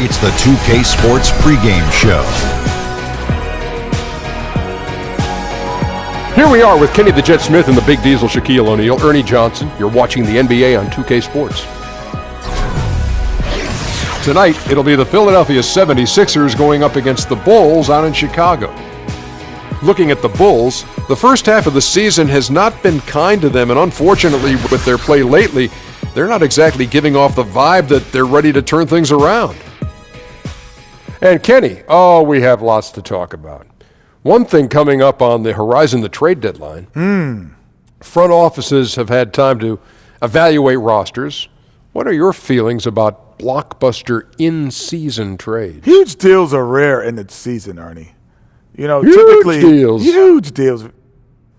It's the 2K Sports pregame show. Here we are with Kenny the Jet Smith and the Big Diesel, Shaquille O'Neal, Ernie Johnson. You're watching the NBA on 2K Sports. Tonight, it'll be the Philadelphia 76ers going up against the Bulls out in Chicago. Looking at the Bulls, the first half of the season has not been kind to them, and unfortunately, with their play lately, they're not exactly giving off the vibe that they're ready to turn things around. And Kenny, we have lots to talk about. One thing coming up on the horizon, the trade deadline. Front offices have had time to evaluate rosters. What are your feelings about blockbuster in-season trades? Huge deals are rare in the season, Ernie. Huge deals.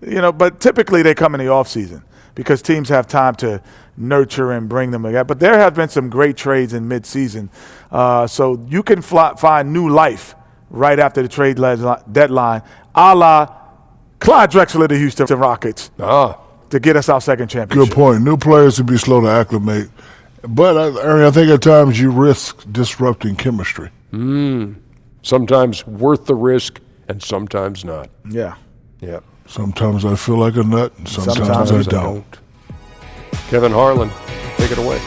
But typically they come in the offseason because teams have time to nurture and bring them together. But there have been some great trades in midseason. So you can find new life right after the trade deadline, a la Clyde Drexler, the Houston Rockets, to get us our second championship. Good point. New players would be slow to acclimate. But, Ernie, I think at times you risk disrupting chemistry. Sometimes worth the risk and sometimes not. Yeah. Sometimes I feel like a nut and sometimes I don't. Kevin Harlan, take it away.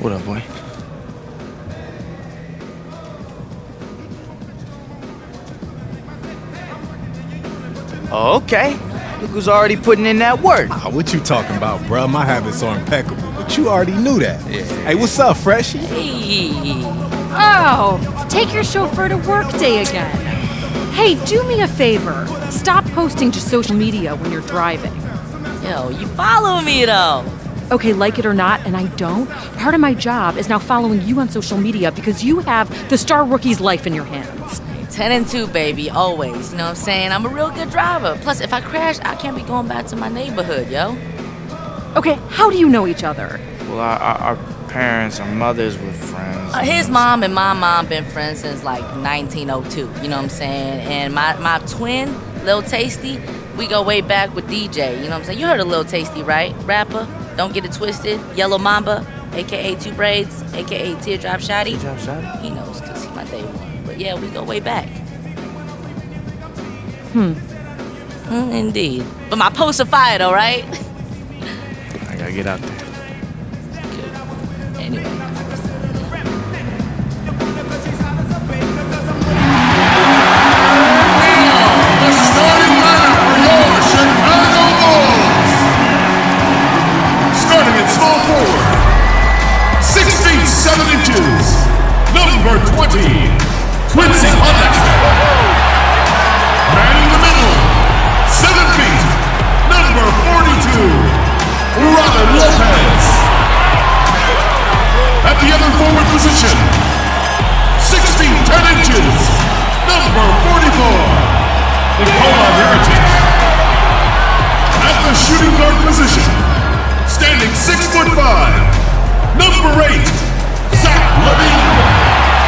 What up, boy? Okay. Look who's already putting in that work. What you talking about, bro? My habits are impeccable, but you already knew that. Yeah. Hey, what's up, Freshie? Hey. Oh, take your chauffeur to work day again. Hey, do me a favor. Stop posting to social media when you're driving. Yo, you follow me, though. Okay, like it or not, and I don't, part of my job is now following you on social media because you have the star rookie's life in your hands. 10 and 2, baby, always. You know what I'm saying? I'm a real good driver. Plus, if I crash, I can't be going back to my neighborhood, yo. Okay, how do you know each other? Well, our parents, our mothers were friends. His mom and my mom been friends since, 1902, you know what I'm saying? And my twin, Lil Tasty, we go way back with DJ, you know what I'm saying? You heard of Lil Tasty, right? Rapper, don't get it twisted. Yellow Mamba, a.k.a. Two Braids, a.k.a. Teardrop Shotty. Teardrop Shotty? He knows, because he's my day one. But yeah, we go way back. Indeed. But my posts are fire, though, right? I gotta get out there. Anyway. The starting lineup for your Chicago Bulls. Starting at small forward, 6 feet 7 inches, number 20, Quincy Hunter. Man in the middle, 7 feet, number 42, Robin Lopez. At the other forward position, 6 feet 10 inches, number 44, Nicola Heritage. At the shooting guard position, standing 6'5", number 8, Zach Levine.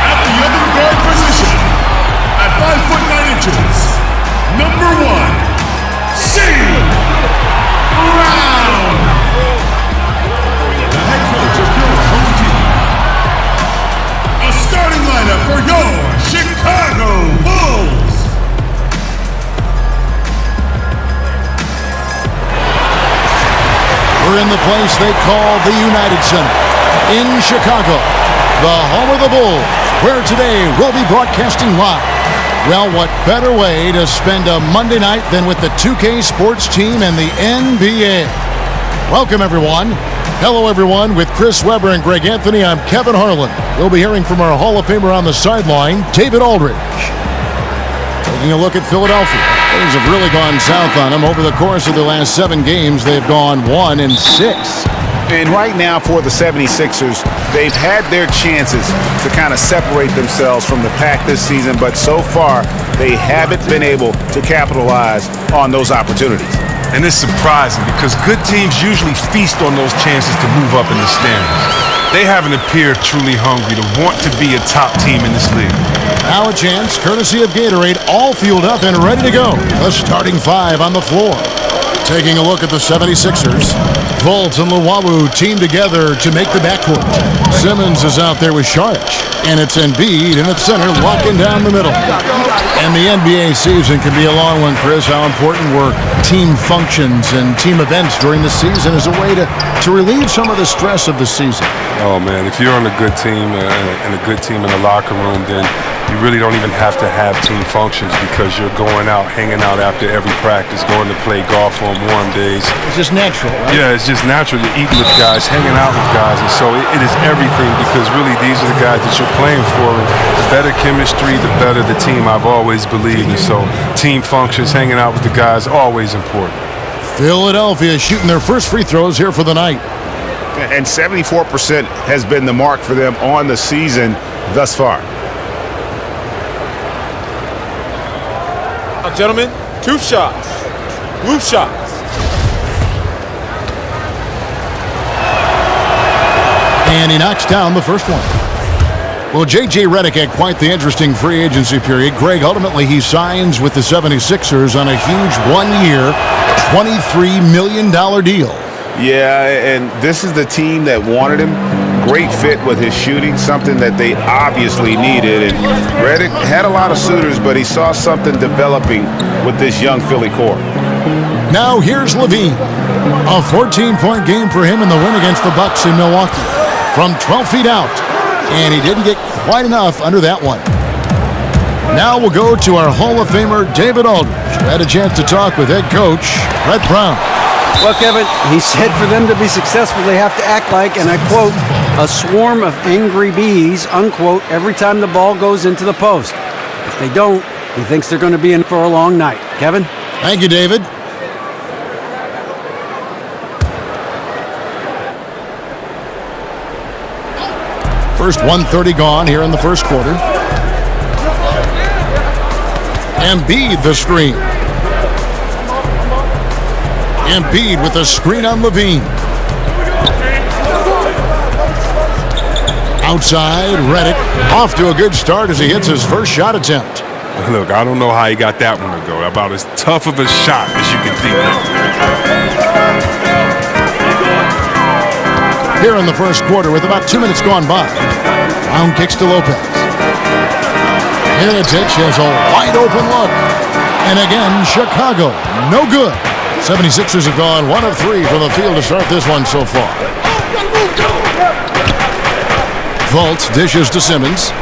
At the other guard position, at 5'9" number 1, C. Brown. The head coach of your home team. A starting lineup for your Chicago Bulls. We're in the place they call the United Center in Chicago, the home of the Bulls, where today we'll be broadcasting live. Well, what better way to spend a Monday night than with the 2K Sports team and the NBA? Welcome, everyone. Hello, everyone. With Chris Webber and Greg Anthony, I'm Kevin Harlan. We'll be hearing from our Hall of Famer on the sideline, David Aldridge. Taking a look at Philadelphia. Things have really gone south on them. Over the course of the last 7 games, they've gone 1-6. And right now for the 76ers, they've had their chances to kind of separate themselves from the pack this season, but so far they haven't been able to capitalize on those opportunities. And it's surprising because good teams usually feast on those chances to move up in the standings. They haven't appeared truly hungry to want to be a top team in this league. Now a chance, courtesy of Gatorade, all fueled up and ready to go. The starting five on the floor. Taking a look at the 76ers. Volt and Luwawu team together to make the backcourt. Simmons is out there with Sharch. And it's Embiid in at center, locking down the middle. And the NBA season can be a long one, Chris. How important were team functions and team events during the season as a way to relieve some of the stress of the season? Oh, man, if you're on a good team and a good team in the locker room, then you really don't even have to have team functions because you're going out, hanging out after every practice, going to play golf on warm days. It's just natural, right? Yeah, it's just natural. You're eating with guys, hanging out with guys, and so it is everything because really these are the guys that you're playing for. And the better chemistry, the better the team, I've always believed. And so team functions, hanging out with the guys, always important. Philadelphia shooting their first free throws here for the night. And 74% has been the mark for them on the season thus far. Gentlemen, 2 shots. Blue shots. And he knocks down the first one. Well, J.J. Redick had quite the interesting free agency period. Greg, ultimately he signs with the 76ers on a huge 1-year, $23 million deal. Yeah, and this is the team that wanted him. Great fit with his shooting, something that they obviously needed. And Redick had a lot of suitors, but he saw something developing with this young Philly core. Now here's Levine. A 14-point game for him in the win against the Bucks in Milwaukee. From 12 feet out. And he didn't get quite enough under that one. Now we'll go to our Hall of Famer, David Aldridge. I had a chance to talk with head coach Brett Brown. Well, Kevin, he said for them to be successful, they have to act like, and I quote, a swarm of angry bees, unquote, every time the ball goes into the post. If they don't, he thinks they're going to be in for a long night. Kevin? Thank you, David. First 1:30 gone here in the first quarter. Embiid the screen. Embiid with a screen on Levine. Outside, Redick off to a good start as he hits his first shot attempt. Look, I don't know how he got that one to go. About as tough of a shot as you can think of. Here in the first quarter with about 2 minutes gone by. Brown kicks to Lopez. Mirotic has a wide open look. And again, Chicago, no good. 76ers have gone 1 of 3 from the field to start this one so far. Volt dishes to Simmons.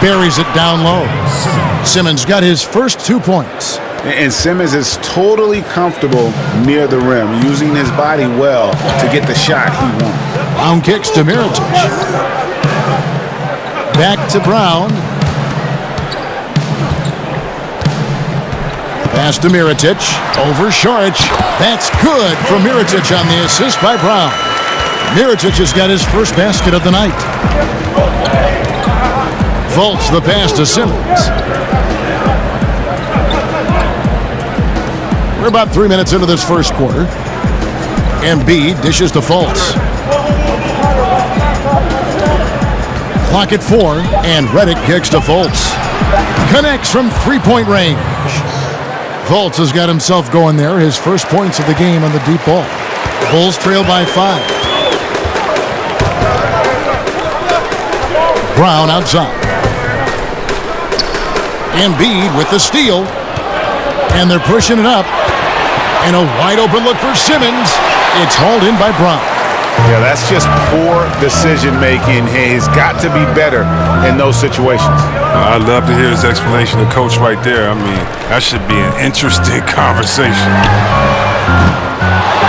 Buries it down low. Simmons got his first 2 points. And Simmons is totally comfortable near the rim, using his body well to get the shot he wants. Brown kicks to Mirotic. Back to Brown. Pass to Mirotic. Over Sharch. That's good from Mirotic on the assist by Brown. Mirotic has got his first basket of the night. Volts the pass to Simmons. We're about 3 minutes into this first quarter. Embiid dishes to Fultz. Clock at 4, and Redick kicks to Fultz. Connects from three-point range. Fultz has got himself going there. His first points of the game on the deep ball. Bulls trail by 5. Brown outside. Embiid with the steal. And they're pushing it up. And a wide open look for Simmons. It's hauled in by Brown. Yeah, that's just poor decision making. He's got to be better in those situations. I'd love to hear his explanation of coach right there. I mean, that should be an interesting conversation.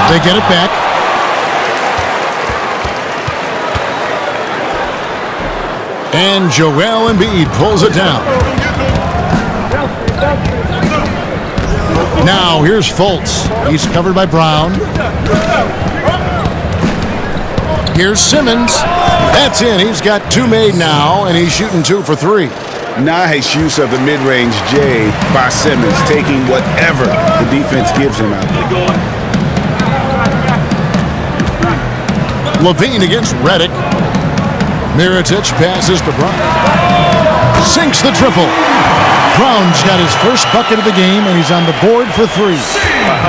They get it back. And Joel Embiid pulls it down. Now here's Fultz. He's covered by Brown. Here's Simmons. That's in. He's got 2 made now, and he's shooting 2 for 3. Nice use of the mid-range J by Simmons, taking whatever the defense gives him out there. Levine against Redick. Mirotic passes to Brown. Sinks the triple. Brown's got his first bucket of the game, and he's on the board for 3.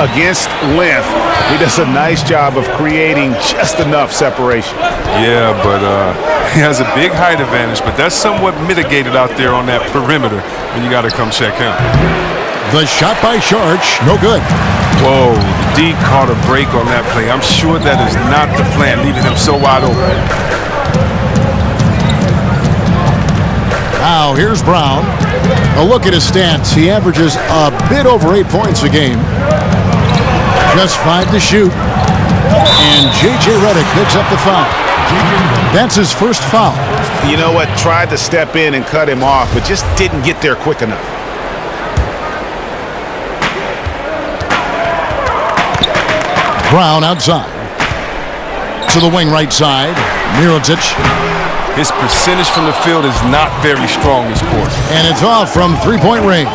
Against length, he does a nice job of creating just enough separation. Yeah, but he has a big height advantage, but that's somewhat mitigated out there on that perimeter when you got to come check him. The shot by Sharch, no good. Whoa, D caught a break on that play. I'm sure that is not the plan, leaving him so wide open. Now, here's Brown. A look at his stats. He averages a bit over 8 points a game. Just 5 to shoot. And J.J. Redick picks up the foul. That's his first foul. You know what? Tried to step in and cut him off, but just didn't get there quick enough. Brown outside. To the wing right side. Mirotic. His percentage from the field is not very strong this quarter. And it's off from three-point range.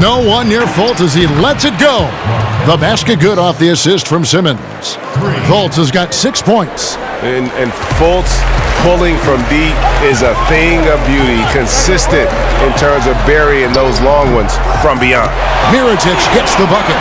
No one near Fultz as he lets it go. The basket good off the assist from Simmons. Fultz has got 6 points. And Fultz pulling from deep is a thing of beauty. Consistent in terms of burying those long ones from beyond. Mirotic gets the bucket.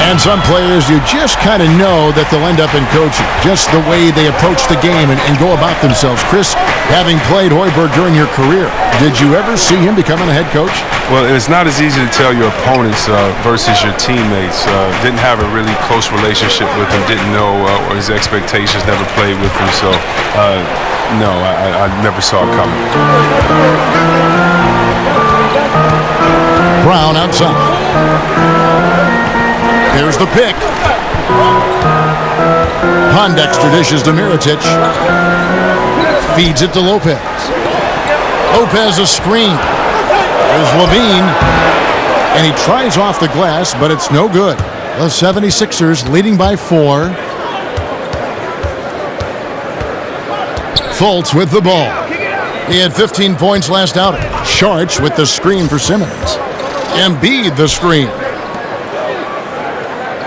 And some players, you just kind of know that they'll end up in coaching. Just the way they approach the game and go about themselves. Chris, having played Hoiberg during your career, did you ever see him becoming a head coach? Well, it's not as easy to tell your opponents versus your teammates. Didn't have a really close relationship with him. Didn't know his expectations. Never played with him. So, no, I never saw it coming. Brown outside. Here's the pick. Pondexter dishes to Mirotic. Feeds it to Lopez. Lopez a screen. There's Levine. And he tries off the glass, but it's no good. The 76ers leading by 4. Fultz with the ball. He had 15 points last outing. Sharch with the screen for Simmons. Embiid the screen.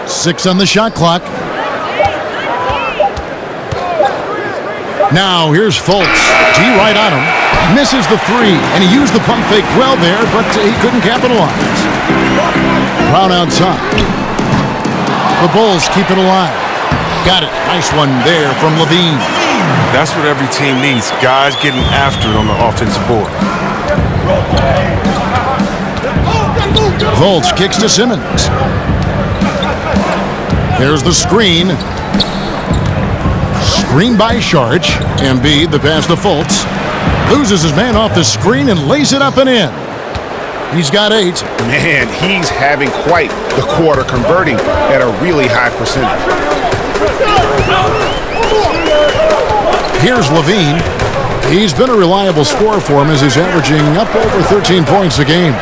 6 on the shot clock. Now here's Fultz. D right on him. Misses the 3, and he used the pump fake well there, but he couldn't capitalize. Brown outside. The Bulls keep it alive. Got it. Nice one there from Levine. That's what every team needs. Guys getting after it on the offensive board. Fultz kicks to Simmons. Here's the screen. Screen by Sharch. Embiid, the pass to Fultz. Loses his man off the screen and lays it up and in. He's got 8. Man, he's having quite the quarter, converting at a really high percentage. Here's Levine. He's been a reliable scorer for him as he's averaging up over 13 points a game.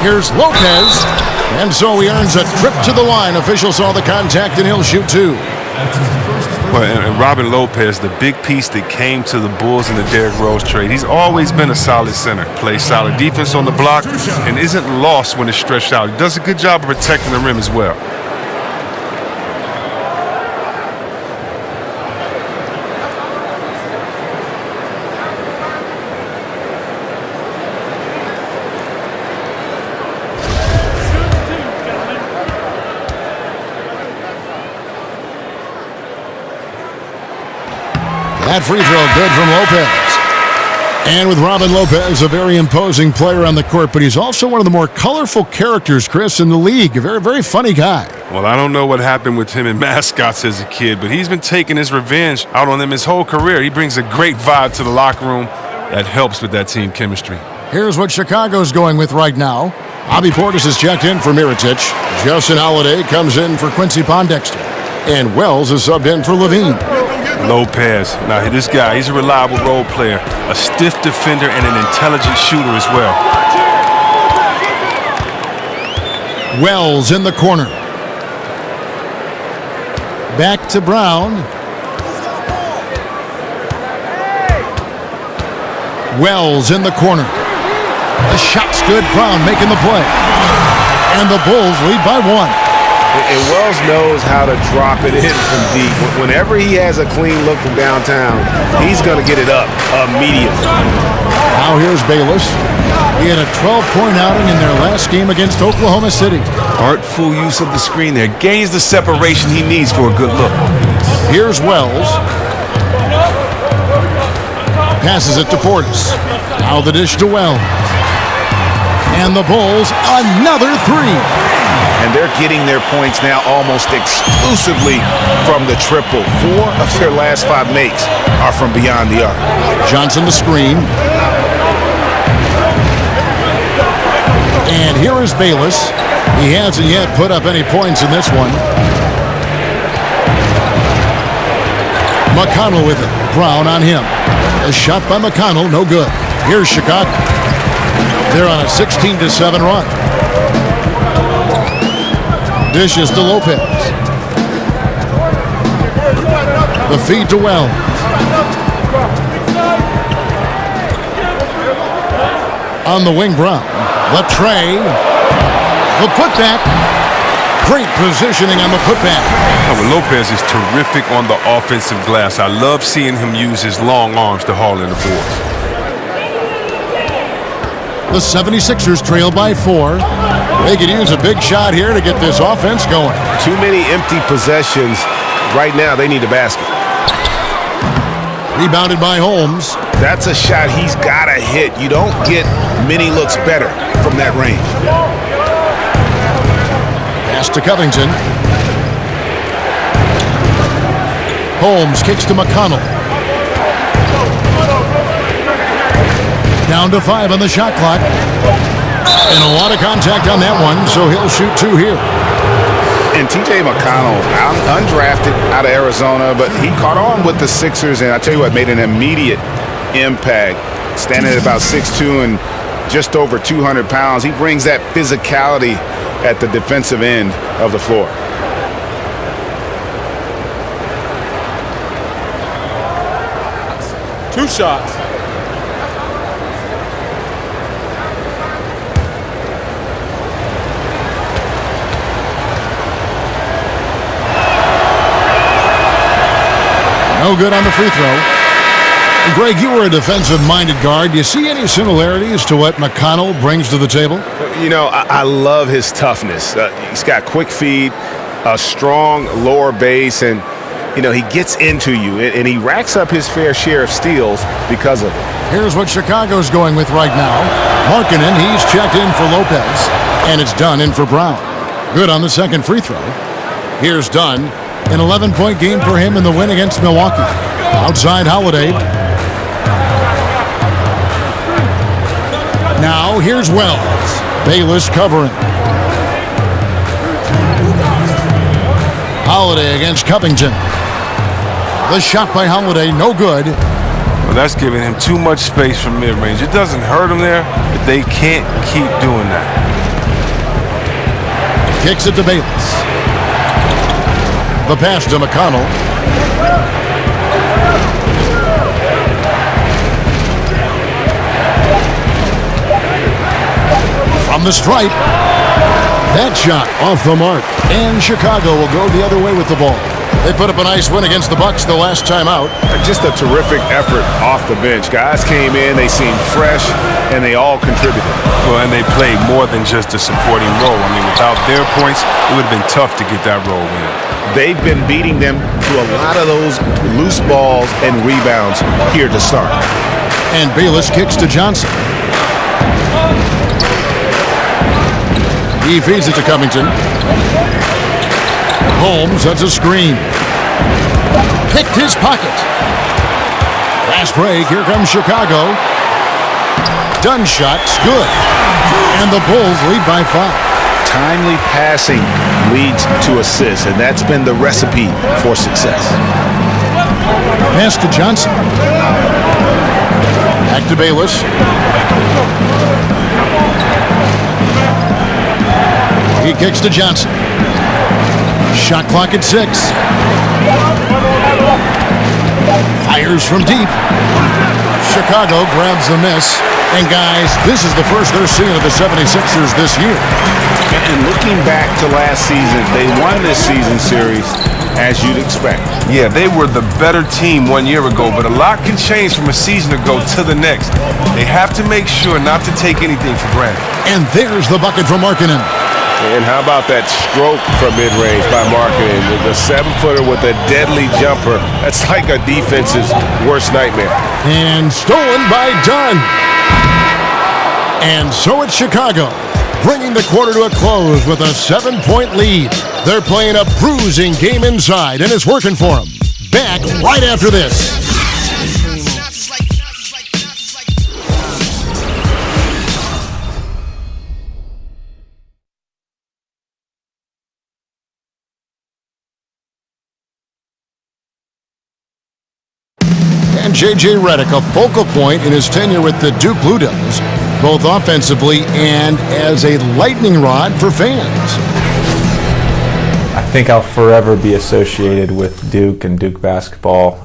Here's Lopez. And so he earns a trip to the line. Official saw the contact, and he'll shoot 2. Well, and Robin Lopez, the big piece that came to the Bulls in the Derrick Rose trade. He's always been a solid center. Plays solid defense on the block and isn't lost when it's stretched out. He does a good job of protecting the rim as well. That free throw good from Lopez. And with Robin Lopez, a very imposing player on the court, but he's also one of the more colorful characters, Chris, in the league. A very, very funny guy. Well, I don't know what happened with him and mascots as a kid, but he's been taking his revenge out on them his whole career. He brings a great vibe to the locker room that helps with that team chemistry. Here's what Chicago's going with right now. Bobby Portis has checked in for Mirotic. Justin Holiday comes in for Quincy Pondexter. And Wells is subbed in for Levine. Lopez. Now, this guy, he's a reliable role player, a stiff defender, and an intelligent shooter as well. Wells in the corner. Back to Brown. Wells in the corner. The shot's good. Brown making the play. And the Bulls lead by 1. And Wells knows how to drop it in from deep. Whenever he has a clean look from downtown, he's going to get it up immediately. Now here's Bayless. He had a 12-point outing in their last game against Oklahoma City. Artful use of the screen there. Gains the separation he needs for a good look. Here's Wells. Passes it to Portis. Now the dish to Wells. And the Bulls, another three. And they're getting their points now almost exclusively from the triple. 4 of their last 5 makes are from beyond the arc. Johnson the screen. And here is Bayless. He hasn't yet put up any points in this one. McConnell with it. Brown on him. A shot by McConnell, no good. Here's Chicago. They're on a 16-7 run. Dishes to Lopez. The feed to Wells. On the wing, Brown. The tray. The putback. Great positioning on the putback. Lopez is terrific on the offensive glass. I love seeing him use his long arms to haul in the boards. The 76ers trail by 4. They could use a big shot here to get this offense going. Too many empty possessions. Right now, they need a basket. Rebounded by Holmes. That's a shot he's got to hit. You don't get many looks better from that range. Pass to Covington. Holmes kicks to McConnell. Down to 5 on the shot clock. And a lot of contact on that one, so he'll shoot 2 here. And T.J. McConnell, undrafted out of Arizona, but he caught on with the Sixers, and I tell you what, made an immediate impact. Standing at about 6'2" and just over 200 pounds. He brings that physicality at the defensive end of the floor. Two shots. No good on the free throw. Greg, you were a defensive-minded guard. Do you see any similarities to what McConnell brings to the table? You know, I love his toughness. He's got quick feet, a strong lower base, and, you know, he gets into you, and he racks up his fair share of steals because of it. Here's what Chicago's going with right now. Markkanen, he's checked in for Lopez, and it's Dunn in for Brown. Good on the second free throw. Here's Dunn. An 11-point game for him in the win against Milwaukee. Outside Holiday. Now here's Wells. Bayless covering. Holiday against Covington. The shot by Holiday, no good. Well, that's giving him too much space from mid-range. It doesn't hurt him there, but they can't keep doing that. Kicks it to Bayless. The pass to McConnell. From the stripe. That shot off the mark. And Chicago will go the other way with the ball. They put up a nice win against the Bucks the last time out. Just a terrific effort off the bench. Guys came in, they seemed fresh, and they all contributed. Well, and they played more than just a supporting role. I mean, without their points, it would have been tough to get that role win. They've been beating them to a lot of those loose balls and rebounds here to start. And Bayless kicks to Johnson. He feeds it to Covington. Holmes sets a screen. Picked his pocket. Fast break. Here comes Chicago. Dunn shot's good. And the Bulls lead by 5. Timely passing leads to assists, and that's been the recipe for success. Pass to Johnson. Back to Bayless. He kicks to Johnson. Shot clock at 6. Fires from deep. Chicago grabs the miss. And guys, this is the first they're seeing of the 76ers this year. And looking back to last season, they won this season series as you'd expect. Yeah, they were the better team 1 year ago, but a lot can change from a season ago to the next. They have to make sure not to take anything for granted. And there's the bucket from Markkanen. And how about that stroke from mid-range by Markkanen? The 7-footer with a deadly jumper. That's like a defense's worst nightmare. And stolen by Dunn. And so it's Chicago, bringing the quarter to a close with a 7-point lead. They're playing a bruising game inside, and it's working for them. Back right after this. And J.J. Redick, a focal point in his tenure with the Duke Blue Devils, both offensively and as a lightning rod for fans. I think I'll forever be associated with Duke and Duke basketball.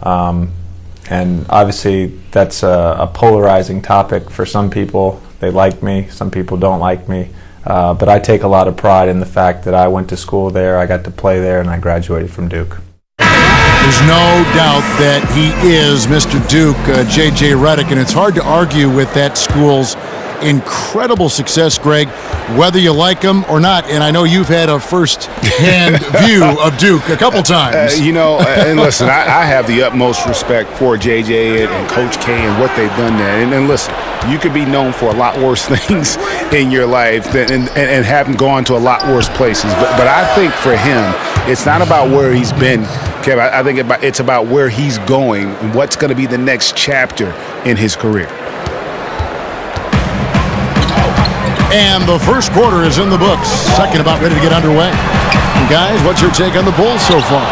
And obviously that's a polarizing topic for some people. They like me, some people don't like me. But I take a lot of pride in the fact that I went to school there, I got to play there, and I graduated from Duke. There's no doubt that he is Mr. Duke, J.J. Redick, and it's hard to argue with that school's incredible success, Greg, whether you like him or not. And I know you've had a first-hand view of Duke a couple times. And listen, I have the utmost respect for J.J. and Coach K and what they've done there. And listen, you could be known for a lot worse things in your life and haven't gone to a lot worse places. But I think for him, it's not about where he's been, Kev. I think it's about where he's going and what's going to be the next chapter in his career. And the first quarter is in the books. Second about ready to get underway. And guys, what's your take on the Bulls so far?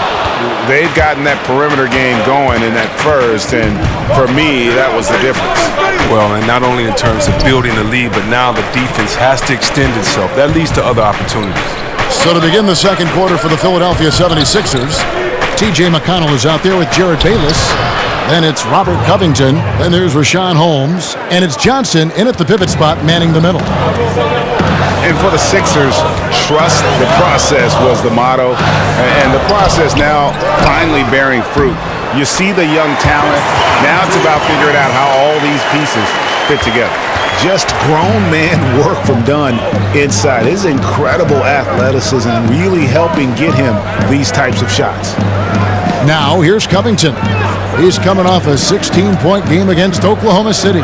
They've gotten that perimeter game going in that first, and for me, that was the difference. Well, and not only in terms of building the lead, but now the defense has to extend itself. That leads to other opportunities. So to begin the second quarter for the Philadelphia 76ers, T.J. McConnell is out there with Jared Bayless. Then it's Robert Covington. Then there's Rashawn Holmes. And it's Johnson in at the pivot spot, manning the middle. And for the Sixers, trust the process was the motto. And the process now finally bearing fruit. You see the young talent. Now it's about figuring out how all these pieces fit together. Just grown man work from Dunn inside. His incredible athleticism really helping get him these types of shots. Now here's Covington. He's coming off a 16-point game against Oklahoma City.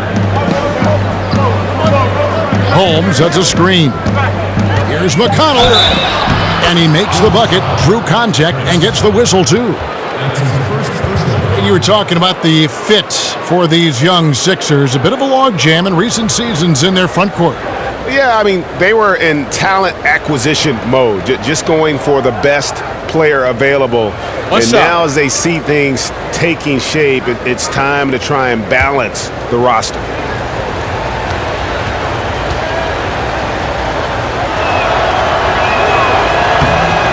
Holmes sets a screen. Here's McConnell. And he makes the bucket through contact and gets the whistle too. You were talking about the fit for these young Sixers. A bit of a logjam in recent seasons in their front court. Yeah, I mean, they were in talent acquisition mode, just going for the best player available. And now as they see things taking shape, it's time to try and balance the roster.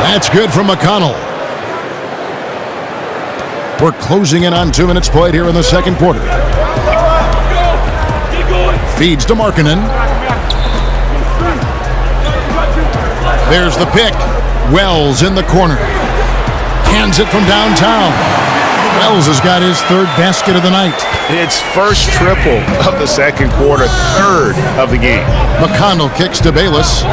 That's good from McConnell. We're closing in on 2 minutes played here in the second quarter. Feeds to Markkanen. There's the pick. Wells in the corner. Hands it from downtown. Wells has got his third basket of the night. It's first triple of the second quarter, third of the game. McConnell kicks to Bayless.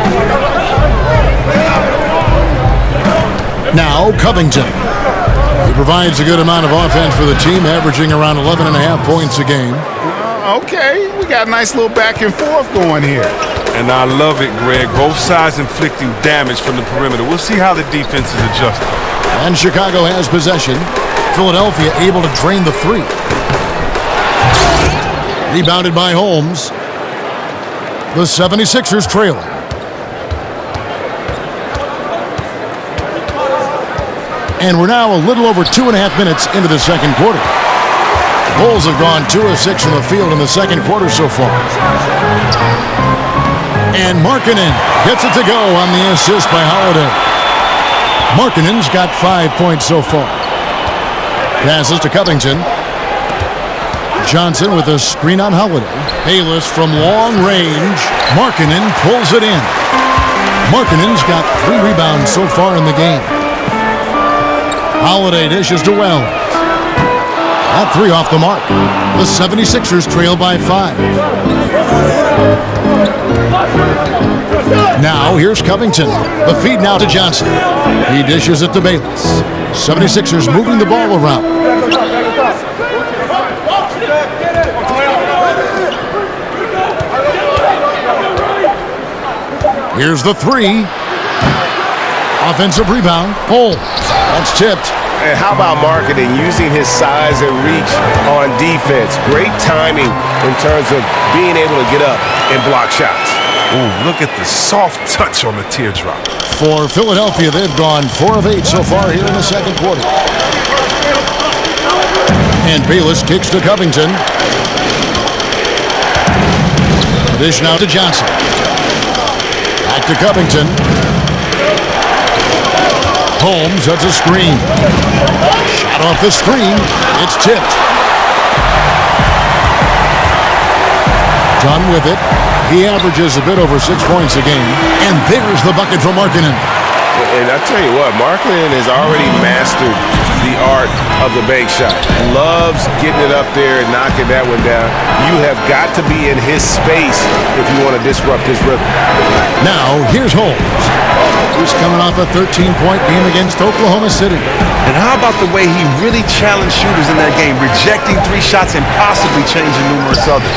Now Covington. He provides a good amount of offense for the team, averaging around 11.5 points a game. Okay, we got a nice little back and forth going here. And I love it, Greg. Both sides inflicting damage from the perimeter. We'll see how the defense is adjusting. And Chicago has possession. Philadelphia able to drain the three. Rebounded by Holmes. The 76ers trailing. And we're now a little over 2.5 minutes into the second quarter. The Bulls have gone 2 of 6 from the field in the second quarter so far. And Markkanen gets it to go on the assist by Holiday. Markkanen's got 5 points so far. Passes to Covington. Johnson with a screen on Holiday. Bayless from long range. Markkanen pulls it in. Markkanen's got 3 rebounds so far in the game. Holiday dishes to Wells. That 3 off the mark. The 76ers trail by 5. Now here's Covington. The feed now to Johnson. He dishes it to Bayless. 76ers moving the ball around. Here's the 3. Offensive rebound. Holmes. That's tipped. And how about Markkanen using his size and reach on defense? Great timing in terms of being able to get up and block shots. Ooh, look at the soft touch on the teardrop. For Philadelphia, they've gone 4 of 8 so far here in the second quarter. And Bayless kicks to Covington. The dish now to Johnson. Back to Covington. Holmes sets a screen. Shot off the screen. It's tipped. Done with it. He averages a bit over 6 points a game. And there's the bucket for Markkanen. And I tell you what, Markkanen has already mastered the art of the bank shot. Loves getting it up there and knocking that one down. You have got to be in his space if you want to disrupt his rhythm. Now, here's Holmes. He's coming off a 13-point game against Oklahoma City. And how about the way he really challenged shooters in that game, rejecting 3 shots and possibly changing numerous others.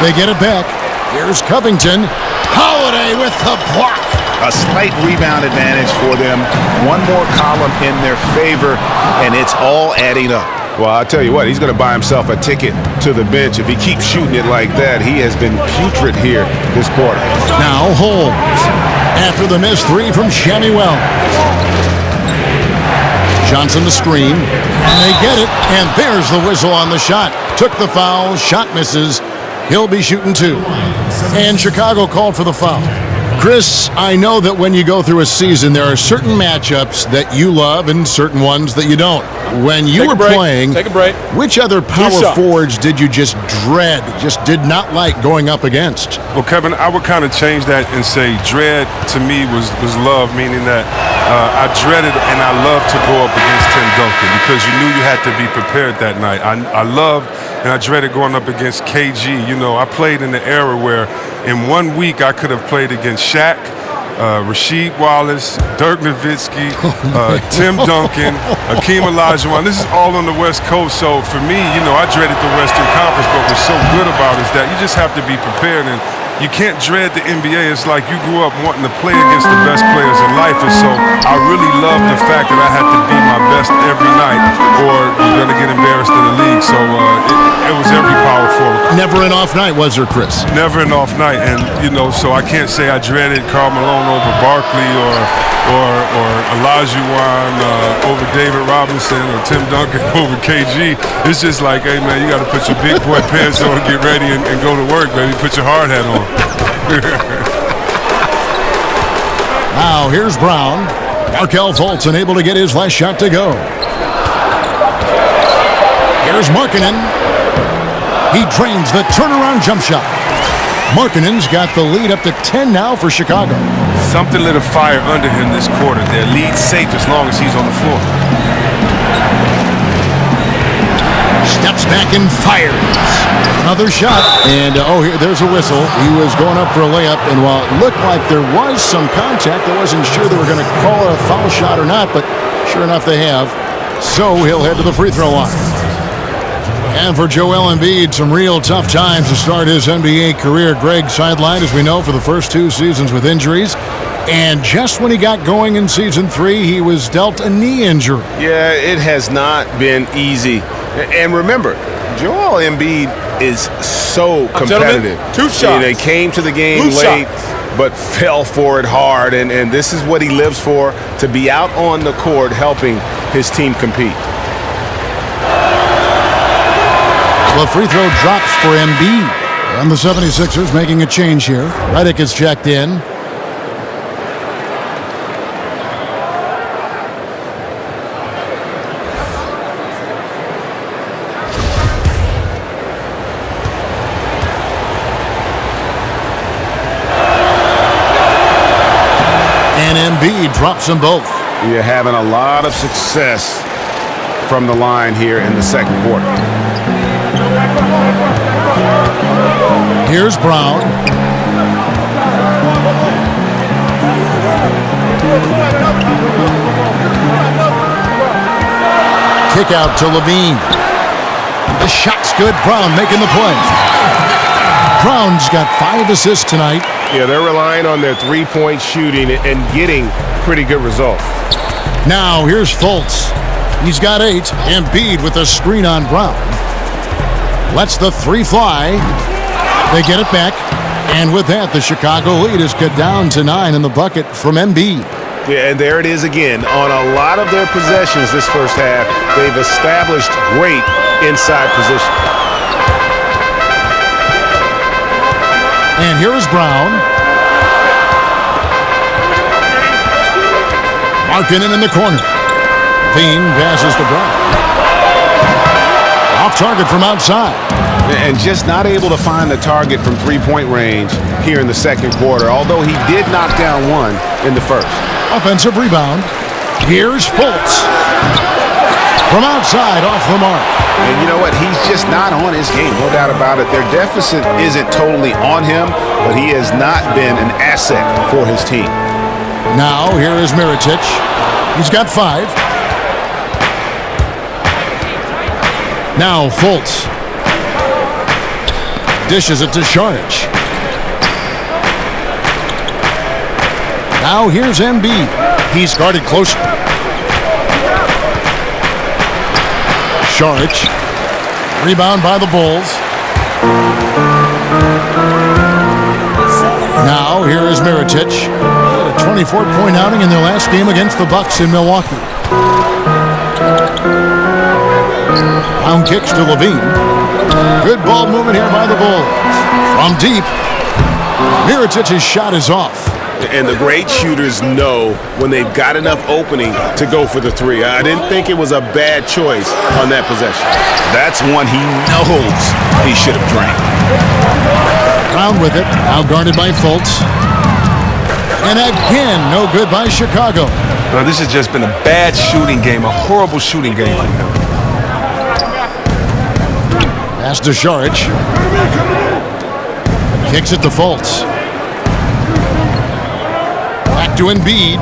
They get it back. Here's Covington. Holiday with the block. A slight rebound advantage for them. One more column in their favor, and it's all adding up. Well, I'll tell you what, he's going to buy himself a ticket to the bench. If he keeps shooting it like that, he has been putrid here this quarter. Now Holmes. After the missed 3 from Shammy Wells. Johnson the screen. And they get it. And there's the whistle on the shot. Took the foul. Shot misses. He'll be shooting 2. And Chicago called for the foul. Chris, I know that when you go through a season, there are certain matchups that you love and certain ones that you don't. When you were playing, which other power forwards did you just dread, just did not like going up against? Well, Kevin, I would kind of change that and say dread to me was love, meaning that I dreaded and I loved to go up against Tim Duncan because you knew you had to be prepared that night. I loved and I dreaded going up against KG. You know, I played in the era where in 1 week I could have played against Shaq, Rasheed Wallace, Dirk Nowitzki, Tim Duncan, Hakeem Olajuwon. This is all on the West Coast. So for me, you know, I dreaded the Western Conference, but what's so good about it is that you just have to be prepared, and you can't dread the NBA. It's like you grew up wanting to play against the best players in life, and so I really loved the fact that I had to be my best every night, or you're going to get embarrassed in the league. So it was every power forward. Never an off night, was there, Chris? Never an off night, and you know, so I can't say I dreaded Karl Malone over Barkley or Olajuwon over David Robinson or Tim Duncan over KG. It's just like, hey man, you got to put your big boy pants on, get ready, and go to work, baby. Put your hard hat on. Now here's Brown. Markelle Fultz unable to get his last shot to go. Here's Markkanen. He drains the turnaround jump shot. Markkanen's got the lead up to 10 now for Chicago. Something lit a fire under him this quarter. Their lead's safe as long as he's on the floor. Steps back and fires. Another shot. And, there's a whistle. He was going up for a layup, and while it looked like there was some contact, I wasn't sure they were going to call a foul shot or not, but sure enough they have. So he'll head to the free throw line. And for Joel Embiid, some real tough times to start his NBA career. Greg sidelined, as we know, for the first 2 seasons with injuries. And just when he got going in Season 3, he was dealt a knee injury. Yeah, it has not been easy. And remember, Joel Embiid is so competitive. 2 shots. They came to the game late, but fell for it hard. And this is what he lives for, to be out on the court helping his team compete. The free throw drops for Embiid. And the 76ers making a change here. Redick is checked in. And Embiid drops them both. You're having a lot of success from the line here in the second quarter. Here's Brown. Kick out to Levine. The shot's good. Brown making the play. Brown's got 5 assists tonight. Yeah, they're relying on their three-point shooting and getting pretty good results. Now here's Fultz. He's got 8. Embiid with a screen on Brown. Lets the 3 fly. They get it back. And with that, the Chicago lead is cut down to 9 in the bucket from Embiid. Yeah, and there it is again. On a lot of their possessions this first half, they've established great inside position. And here is Brown. Markkanen in the corner. Levine passes to Brown. Off target from outside. And just not able to find the target from three-point range here in the second quarter, although he did knock down one in the first. Offensive rebound. Here's Fultz. From outside, off the mark. And you know what? He's just not on his game, no doubt about it. Their deficit isn't totally on him, but he has not been an asset for his team. Now, here is Mirotic. He's got 5. Now, Fultz. Dishes it to Saric. Now here's Embiid. He's guarded closer. Saric. Rebound by the Bulls. Now here is Mirotic. Had a 24-point outing in their last game against the Bucks in Milwaukee. Brown kicks to Levine. Good ball movement here by the Bulls. From deep. Mirotic's shot is off. And the great shooters know when they've got enough opening to go for the 3. I didn't think it was a bad choice on that possession. That's one he knows he should have drained. Brown with it, now guarded by Fultz. And again, no good by Chicago. Now, this has just been a bad shooting game, a horrible shooting game from him. Pass to Saric. Kicks it to Fultz. Back to Embiid.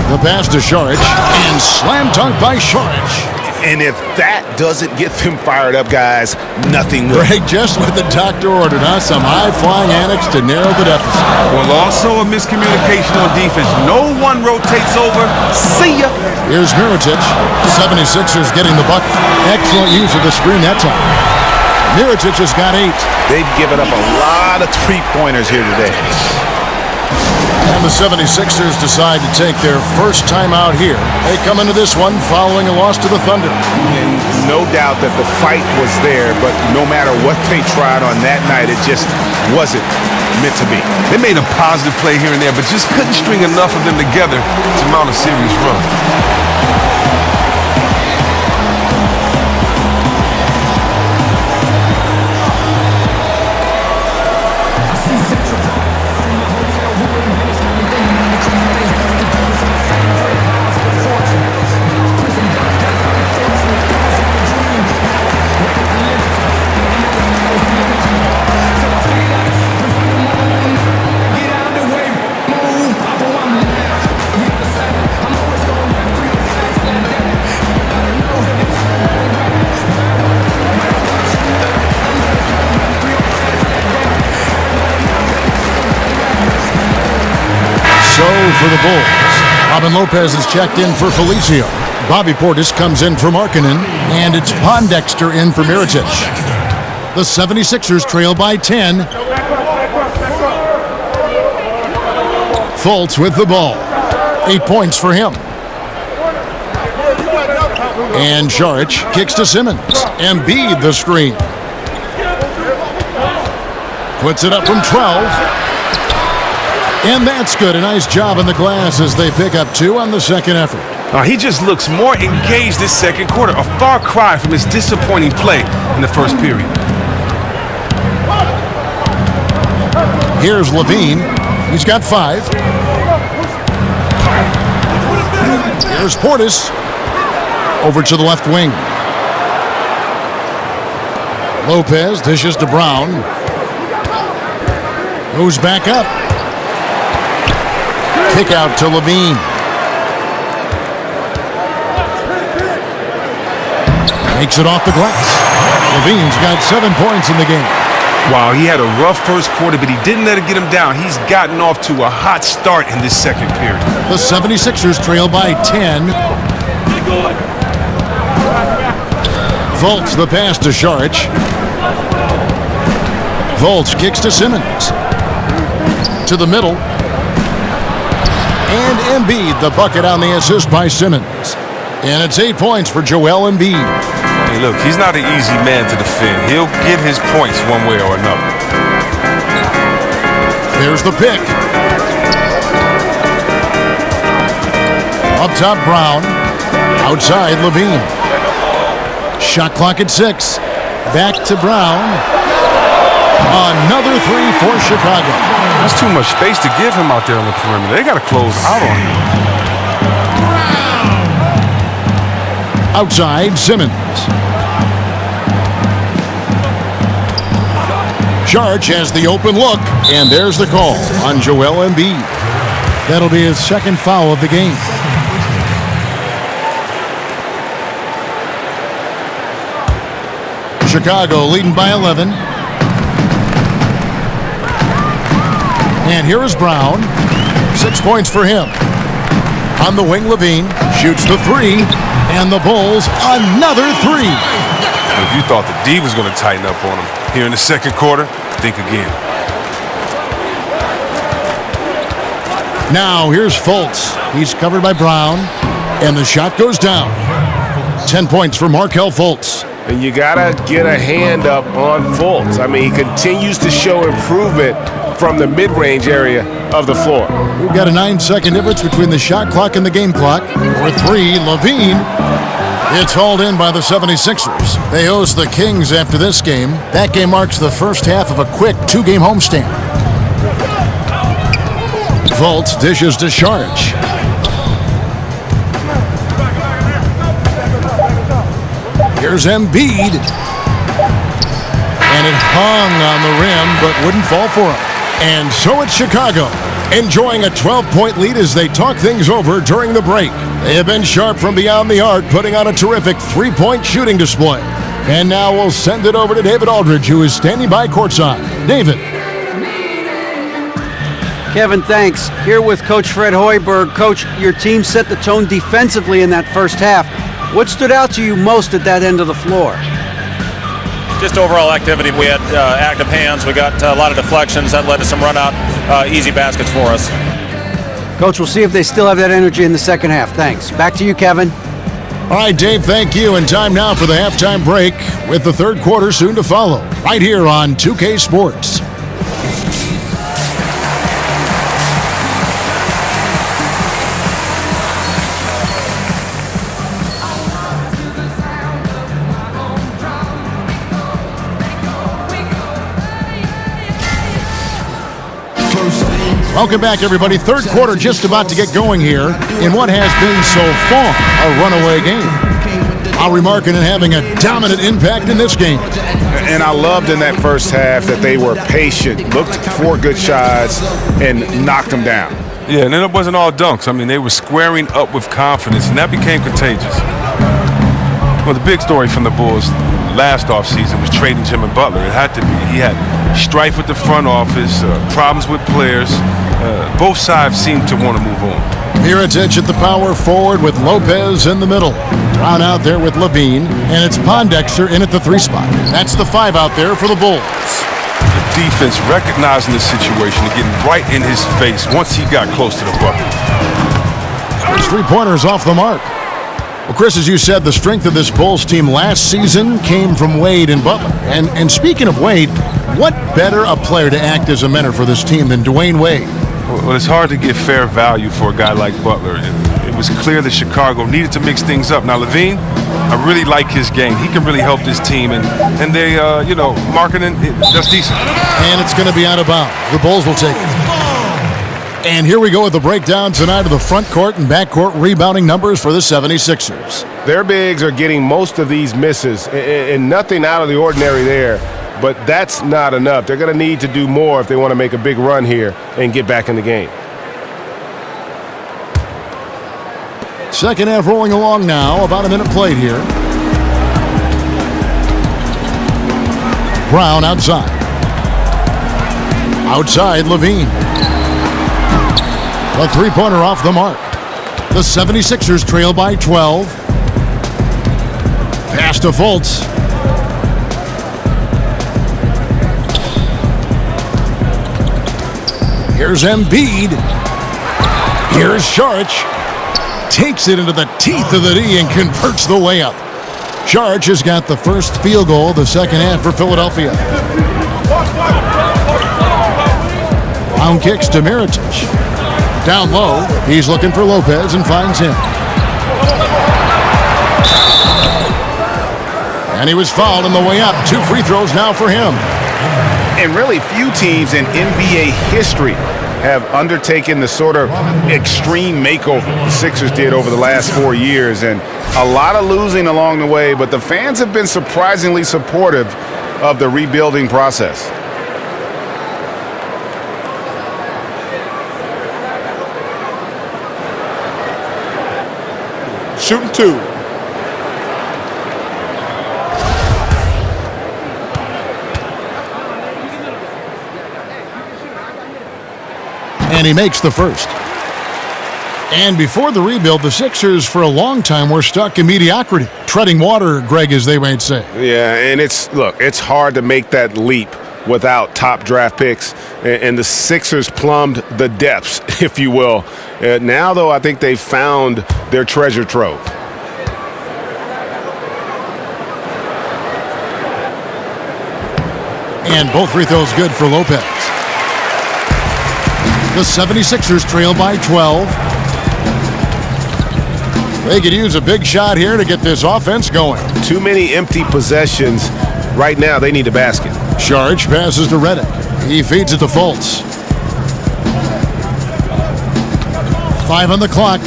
The pass to Saric. And slam dunk by Saric. And if that doesn't get them fired up, guys, nothing will. Greg, just what the doctor ordered, huh? Some high-flying annex to narrow the deficit. Well, also a miscommunication on defense. No one rotates over. See ya. Here's Mirotic. 76ers getting the bucket. Excellent use of the screen that time. Mirotic has got 8. They've given up a lot of three-pointers here today. And the 76ers decide to take their first time out here. They come into this one following a loss to the Thunder. And no doubt that the fight was there, but no matter what they tried on that night, it just wasn't meant to be. They made a positive play here and there, but just couldn't string enough of them together to mount a series run. For the Bulls, Robin Lopez is checked in for Felicio. Bobby Portis comes in for Markkanen, and it's Pondexter in for Mirotic. The 76ers trail by 10. Fultz with the ball. 8 points for him. And Saric kicks to Simmons. Embiid the screen. Puts it up from 12. And that's good. A nice job in the glass as they pick up 2 on the second effort. He just looks more engaged this second quarter. A far cry from his disappointing play in the first period. Here's Levine. He's got 5. Here's Portis. Over to the left wing. Lopez dishes to Brown. Goes back up. Kick out to Levine. Makes it off the glass. Levine's got 7 points in the game. Wow, he had a rough first quarter, but he didn't let it get him down. He's gotten off to a hot start in this second period. The 76ers trail by 10. Fultz the pass to Saric. Fultz kicks to Simmons. To the middle. And Embiid the bucket on the assist by Simmons. And it's 8 points for Joel Embiid. Hey, look, he's not an easy man to defend. He'll get his points one way or another. There's the pick. Up top, Brown. Outside, Levine. Shot clock at 6. Back to Brown. Another 3 for Chicago. That's too much space to give him out there on the perimeter. They got to close out on him. Outside, Simmons. Saric has the open look, and there's the call on Joel Embiid. That'll be his second foul of the game. Chicago leading by 11. And here is Brown. 6 points for him. On the wing, Levine shoots the 3, and the Bulls another 3. If you thought the D was going to tighten up on him here in the second quarter, think again. Now here's Fultz. He's covered by Brown, and the shot goes down. 10 points for Markelle Fultz. And you got to get a hand up on Fultz. I mean, he continues to show improvement from the mid-range area of the floor. We've got a 9-second difference between the shot clock and the game clock. For 3, Levine. It's hauled in by the 76ers. They host the Kings after this game. That game marks the first half of a quick 2-game homestand. Fultz dishes to Saric. Here's Embiid. And it hung on the rim, but wouldn't fall for him. And so it's Chicago, enjoying a 12-point lead as they talk things over during the break. They have been sharp from beyond the arc, putting on a terrific 3-point shooting display. And now we'll send it over to David Aldridge, who is standing by courtside. David. Kevin, thanks. Here with Coach Fred Hoiberg. Coach, your team set the tone defensively in that first half. What stood out to you most at that end of the floor? Just overall activity. We had active hands. We got a lot of deflections. That led to some run-out, easy baskets for us. Coach, we'll see if they still have that energy in the second half. Thanks. Back to you, Kevin. All right, Dave, thank you. And time now for the halftime break with the third quarter soon to follow, right here on 2K Sports. Welcome back, everybody. Third quarter just about to get going here in what has been so far a runaway game. Lowry Markkanen having a dominant impact in this game. And I loved in that first half that they were patient, looked for good shots, and knocked them down. Yeah, and then it wasn't all dunks. I mean, they were squaring up with confidence, and that became contagious. Well, the big story from the Bulls last offseason was trading Jimmy Butler. It had to be. He had strife with the front office, problems with players. Both sides seem to want to move on. Mirotic at the power forward with Lopez in the middle. Brown out there with Levine, and it's Pondexter in at the 3 spot. That's the 5 out there for the Bulls. The defense recognizing the situation and getting right in his face once he got close to the bucket. There's 3-pointers off the mark. Well, Chris, as you said, the strength of this Bulls team last season came from Wade and Butler. And speaking of Wade, what better a player to act as a mentor for this team than Dwayne Wade? Well, it's hard to get fair value for a guy like Butler. It was clear that Chicago needed to mix things up. Now, Levine, I really like his game. He can really help this team. And they, Markkanen, that's decent. And it's going to be out of bounds. The Bulls will take it. And here we go with the breakdown tonight of the front court and back court rebounding numbers for the 76ers. Their bigs are getting most of these misses, and nothing out of the ordinary there, but that's not enough. They're going to need to do more if they want to make a big run here and get back in the game. Second half rolling along now, about a minute played here. Brown outside. Outside, Levine. A three-pointer off the mark. The 76ers trail by 12. Pass to Fultz. Here's Embiid. Here's Saric. Takes it into the teeth of the D and converts the layup. Saric has got the first field goal of the second half for Philadelphia. Brown kicks to Mirotic. Down low, he's looking for Lopez and finds him. And he was fouled on the way up. 2 free throws now for him. And really few teams in NBA history have undertaken the sort of extreme makeover the Sixers did over the last 4 years. And a lot of losing along the way, but the fans have been surprisingly supportive of the rebuilding process. Shooting 2. And he makes the first. And before the rebuild, the Sixers for a long time were stuck in mediocrity. Treading water, Greg, as they might say. Yeah, and it's hard to make that leap without top draft picks. And the Sixers plumbed the depths, if you will. Now, though, I think they've found their treasure trove. And both free throws good for Lopez. The 76ers trail by 12. They could use a big shot here to get this offense going. Too many empty possessions. Right now, they need a basket. Saric passes to Redick. He feeds it to Fultz. 5 on the clock.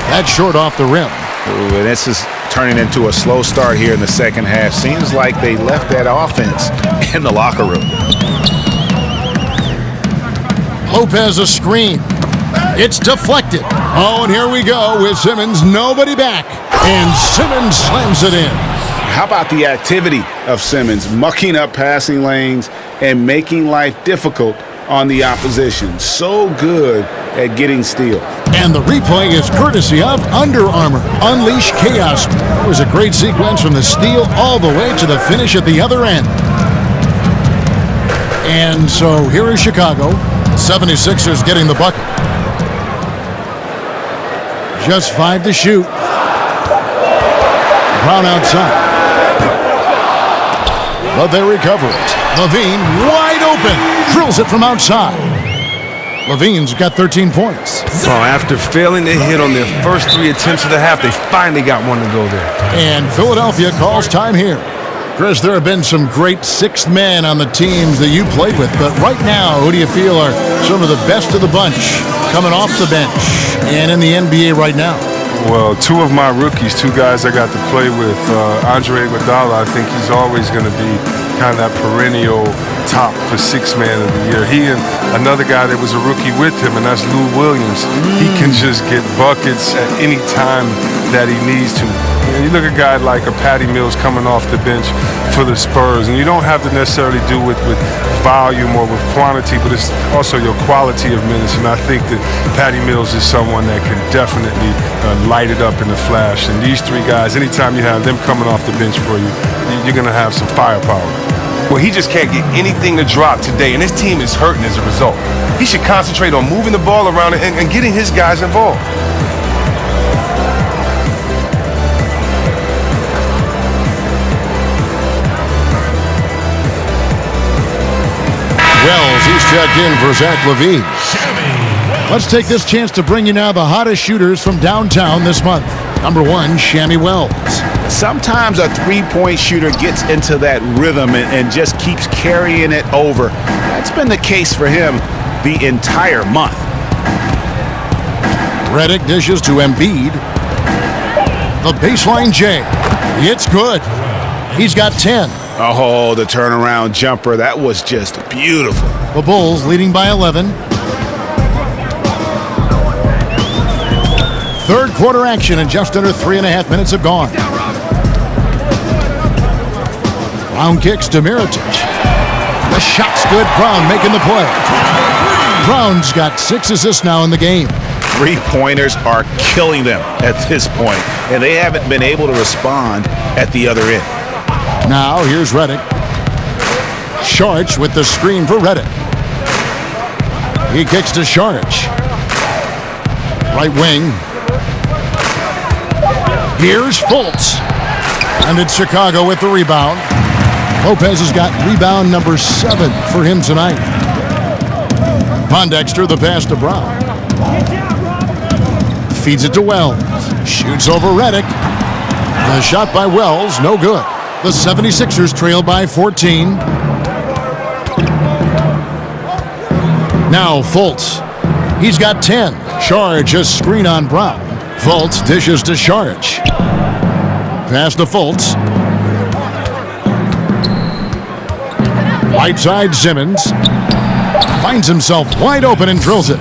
That's short off the rim. Ooh, and this is turning into a slow start here in the second half. Seems like they left that offense in the locker room. Lopez a screen. It's deflected. Oh, and here we go with Simmons. Nobody back. And Simmons slams it in. How about the activity of Simmons, mucking up passing lanes and making life difficult on the opposition. So good at getting steals. And the replay is courtesy of Under Armour. Unleash chaos. It was a great sequence from the steal all the way to the finish at the other end. And so here is Chicago. 76ers getting the bucket. Just 5 to shoot. Brown outside. But they recover it. Levine wide open. Drills it from outside. Levine's got 13 points. So after failing to hit on their first 3 attempts of the half, they finally got one to go there. And Philadelphia calls time here. Chris, there have been some great sixth men on the teams that you played with, but right now, who do you feel are some of the best of the bunch coming off the bench and in the NBA right now? Well, 2 of my rookies, 2 guys I got to play with, Iguodala, I think he's always going to be kind of that perennial top for 6th man of the year. He and another guy that was a rookie with him, and that's Lou Williams. He can just get buckets at any time that he needs to. You look at a guy like a Patty Mills coming off the bench for the Spurs, and you don't have to necessarily do it with volume or with quantity, but it's also your quality of minutes. And I think that Patty Mills is someone that can definitely light it up in the flash. And these 3 guys, anytime you have them coming off the bench for you, you're going to have some firepower. Well, he just can't get anything to drop today, and his team is hurting as a result. He should concentrate on moving the ball around and getting his guys involved. Wells, he's checked in for Zach LaVine. Let's take this chance to bring you now the hottest shooters from downtown this month. Number 1, Shammy Wells. sometimes a three-point shooter gets into that rhythm and just keeps carrying it over. That's been the case for him the entire month. Redick dishes to Embiid. The baseline J. It's good. He's got 10. Oh, the turnaround jumper. That was just beautiful. The Bulls leading by 11. Third quarter action, and just under 3.5 minutes have gone. Brown kicks to Mirotic. The shot's good. Brown making the play. Brown's got 6 assists now in the game. Three-pointers are killing them at this point, and they haven't been able to respond at the other end. Now here's Redick. Saric with the screen for Redick. He kicks to Saric. Right wing. Here's Fultz. And it's Chicago with the rebound. Lopez has got rebound number 7 for him tonight. Pondexter, the pass to Brown. Feeds it to Wells. Shoots over Redick. The shot by Wells, no good. The 76ers trail by 14. Now Fultz. He's got 10. Saric a screen on Brown. Fultz dishes to Saric. Pass to Fultz. Right side Simmons. Finds himself wide open and drills it.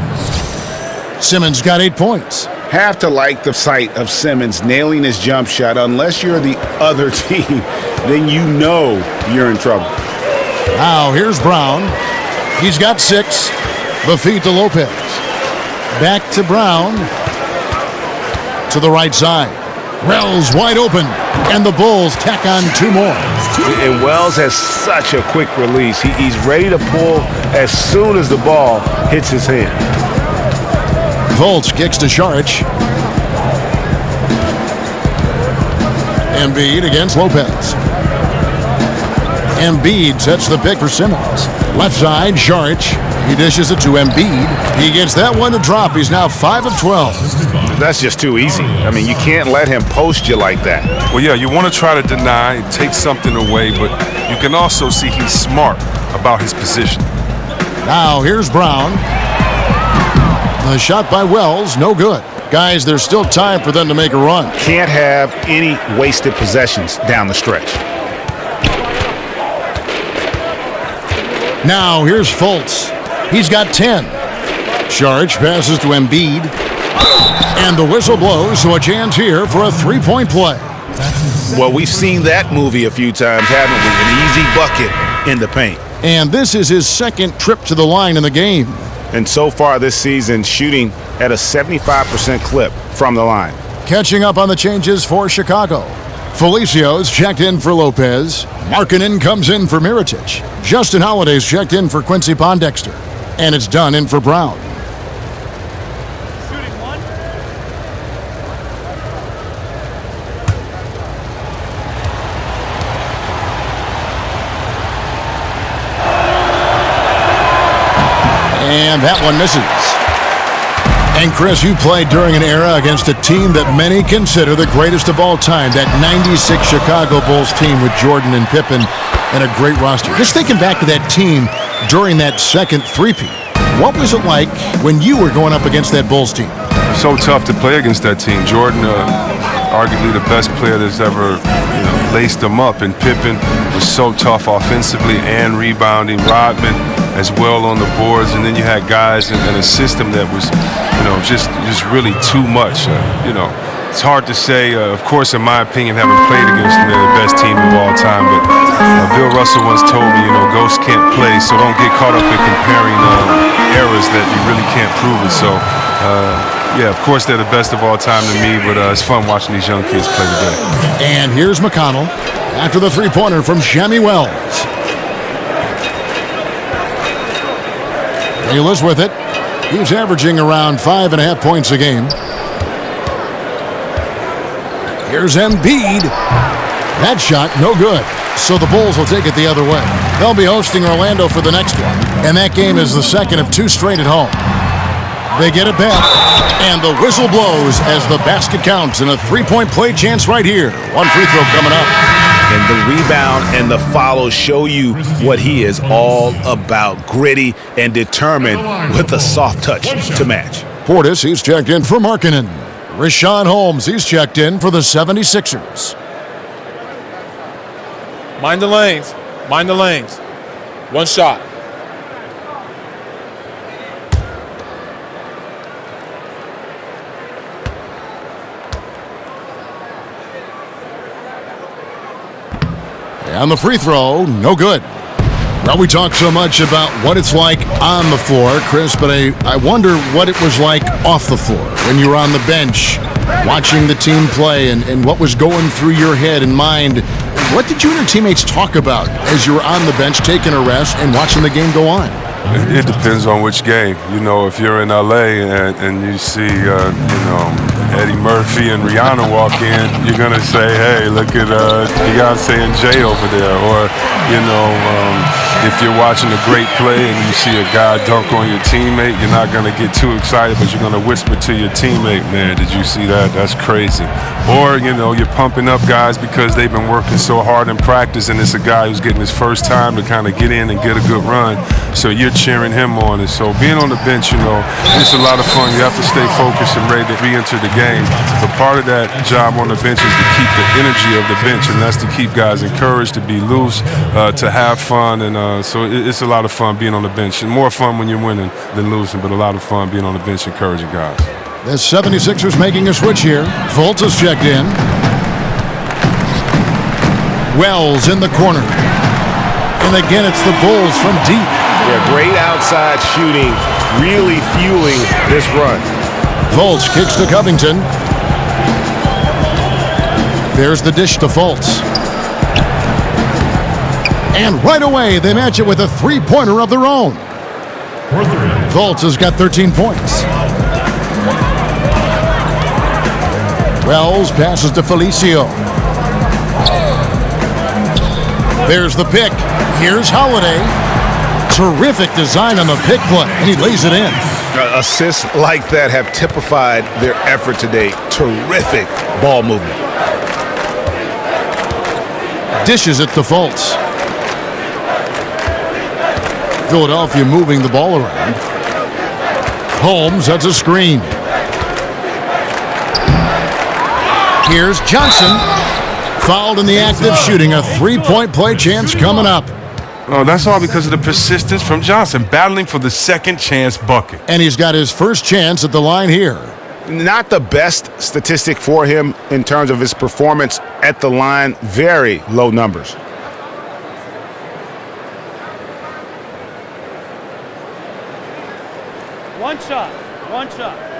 Simmons got 8 points. Have to like the sight of Simmons nailing his jump shot. Unless you're the other team, then you know you're in trouble. Now here's Brown. He's got 6. The feed to Lopez. Back to Brown. To the right side. Wells wide open. And the Bulls tack on 2 more. And Wells has such a quick release. He's ready to pull as soon as the ball hits his hand. Fultz kicks to Saric. Embiid against Lopez. Embiid sets the pick for Simmons. Left side, Saric. He dishes it to Embiid. He gets that one to drop. He's now 5 of 12. That's just too easy. I mean, you can't let him post you like that. Well, yeah, you want to try to deny, take something away, but you can also see he's smart about his position. Now here's Brown. The shot by Wells, no good. Guys, there's still time for them to make a run. Can't have any wasted possessions down the stretch. Now here's Fultz. He's got 10. Saric passes to Embiid. And the whistle blows, so a chance here for a 3-point play. Well, we've seen that movie a few times, haven't we? An easy bucket in the paint. And this is his second trip to the line in the game. And so far this season, shooting at a 75% clip from the line. Catching up on the changes for Chicago. Felicio's checked in for Lopez. Markkanen comes in for Mirotic. Justin Holiday's checked in for Quincy Pondexter. And it's done in for Brown. And that one misses. And Chris, you played during an era against a team that many consider the greatest of all time, that 96 Chicago Bulls team with Jordan and Pippen and a great roster. Just thinking back to that team during that second three-peat, what was it like when you were going up against that Bulls team? So tough to play against that team. Jordan, arguably the best player that's ever laced them up, and Pippen was so tough offensively and rebounding. Rodman as well on the boards, and then you had guys in a system that was, just really too much. It's hard to say. Of course, in my opinion, having played against them, they're the best team of all time. But Bill Russell once told me, ghosts can't play, so don't get caught up in comparing errors that you really can't prove it. So, yeah, of course, they're the best of all time to me, but it's fun watching these young kids play today. And here's McConnell after the three-pointer from Shammy Wells. Bayless with it. He's averaging around 5.5 points a game. Here's Embiid. That shot, no good. So the Bulls will take it the other way. They'll be hosting Orlando for the next one. And that game is the second of 2 straight at home. They get it back, and the whistle blows as the basket counts, and a three-point play chance right here. One free throw coming up. And the rebound and the follow show you what he is all about. Gritty and determined with a soft touch to match. Portis, he's checked in for Markkanen. Richaun Holmes, he's checked in for the 76ers. Mind the lanes. Mind the lanes. One shot. And the free throw, no good. Well, we talk so much about what it's like on the floor, Chris, but I wonder what it was like off the floor when you were on the bench watching the team play and what was going through your head and mind. What did you and your teammates talk about as you were on the bench taking a rest and watching the game go on? It depends on which game. You know, if you're in LA and you see, Eddie Murphy and Rihanna walk in, you're going to say, hey, look at Beyonce and Jay over there. Or, if you're watching a great play and you see a guy dunk on your teammate, you're not going to get too excited, but you're going to whisper to your teammate, man, did you see that? That's crazy. Or, you're pumping up guys because they've been working so hard in practice, and it's a guy who's getting his first time to kind of get in and get a good run. So you're cheering him on. And so being on the bench, it's a lot of fun. You have to stay focused and ready to re-enter the game. But part of that job on the bench is to keep the energy of the bench, and that's to keep guys encouraged, to be loose, to have fun. And so it's a lot of fun being on the bench. And more fun when you're winning than losing, but a lot of fun being on the bench encouraging guys. The 76ers making a switch here. Fultz is checked in. Wells in the corner. And again, it's the Bulls from deep. Yeah, great outside shooting, really fueling this run. Fultz kicks to Covington. There's the dish to Fultz. And right away, they match it with a three-pointer of their own. Fultz has got 13 points. Wells passes to Felicio. There's the pick. Here's Holiday. Terrific design on the pick play, and he lays it in. Assists like that have typified their effort today. Terrific ball movement. Dishes it to Fultz. Philadelphia moving the ball around. Holmes, that's a screen. Here's Johnson. Fouled in the act of shooting. A three-point play chance coming up. Oh, that's all because of the persistence from Johnson, battling for the second chance bucket. And he's got his first chance at the line here. Not the best statistic for him in terms of his performance at the line. Very low numbers. One shot. One shot.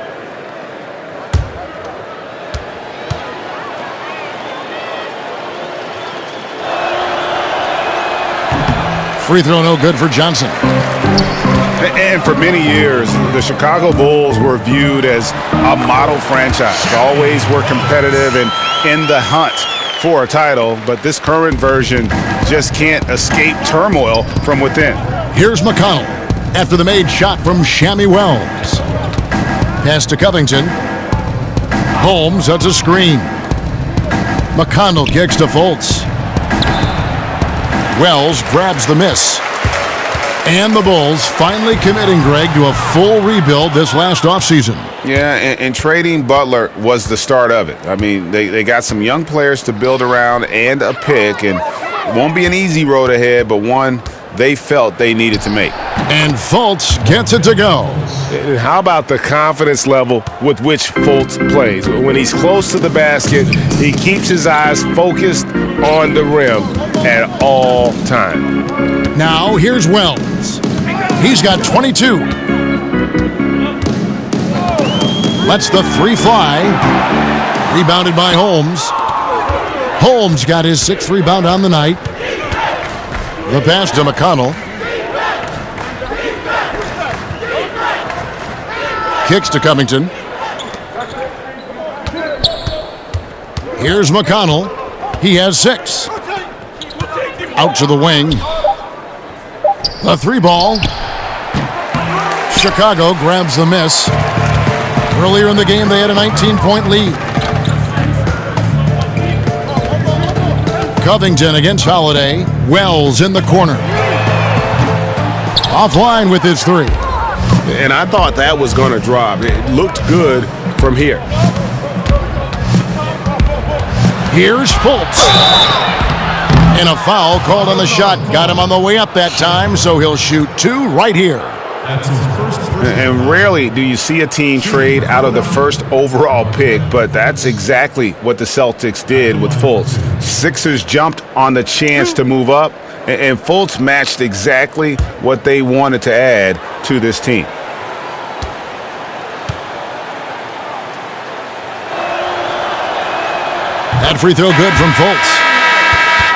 Free throw no good for Johnson. And for many years, the Chicago Bulls were viewed as a model franchise. Always were competitive and in the hunt for a title, but this current version just can't escape turmoil from within. Here's McConnell after the made shot from Shammy Wells. Pass to Covington. Holmes, that's a screen. McConnell kicks to Fultz. Wells grabs the miss. And the Bulls finally committing, Greg, to a full rebuild this last offseason. Yeah, and trading Butler was the start of it. I mean, they got some young players to build around and a pick, and it won't be an easy road ahead, but one they felt they needed to make. And Fultz gets it to go. And how about the confidence level with which Fultz plays? When he's close to the basket, he keeps his eyes focused on the rim at all time. Now here's Wells. He's got 22. Lets the three fly. Rebounded by Holmes. Holmes got his sixth rebound on the night. The pass to McConnell. Kicks to Covington. Here's McConnell. He has 6. Out to the wing. The three ball. Chicago grabs the miss. Earlier in the game, they had a 19-point lead. Covington against Holiday. Wells in the corner. Offline with his three. And I thought that was going to drop. It looked good from here. Here's Fultz. And a foul called on the shot. Got him on the way up that time, so he'll shoot two right here. And rarely do you see a team trade out of the first overall pick, but that's exactly what the Celtics did with Fultz. Sixers jumped on the chance to move up, and Fultz matched exactly what they wanted to add to this team. That free throw good from Fultz.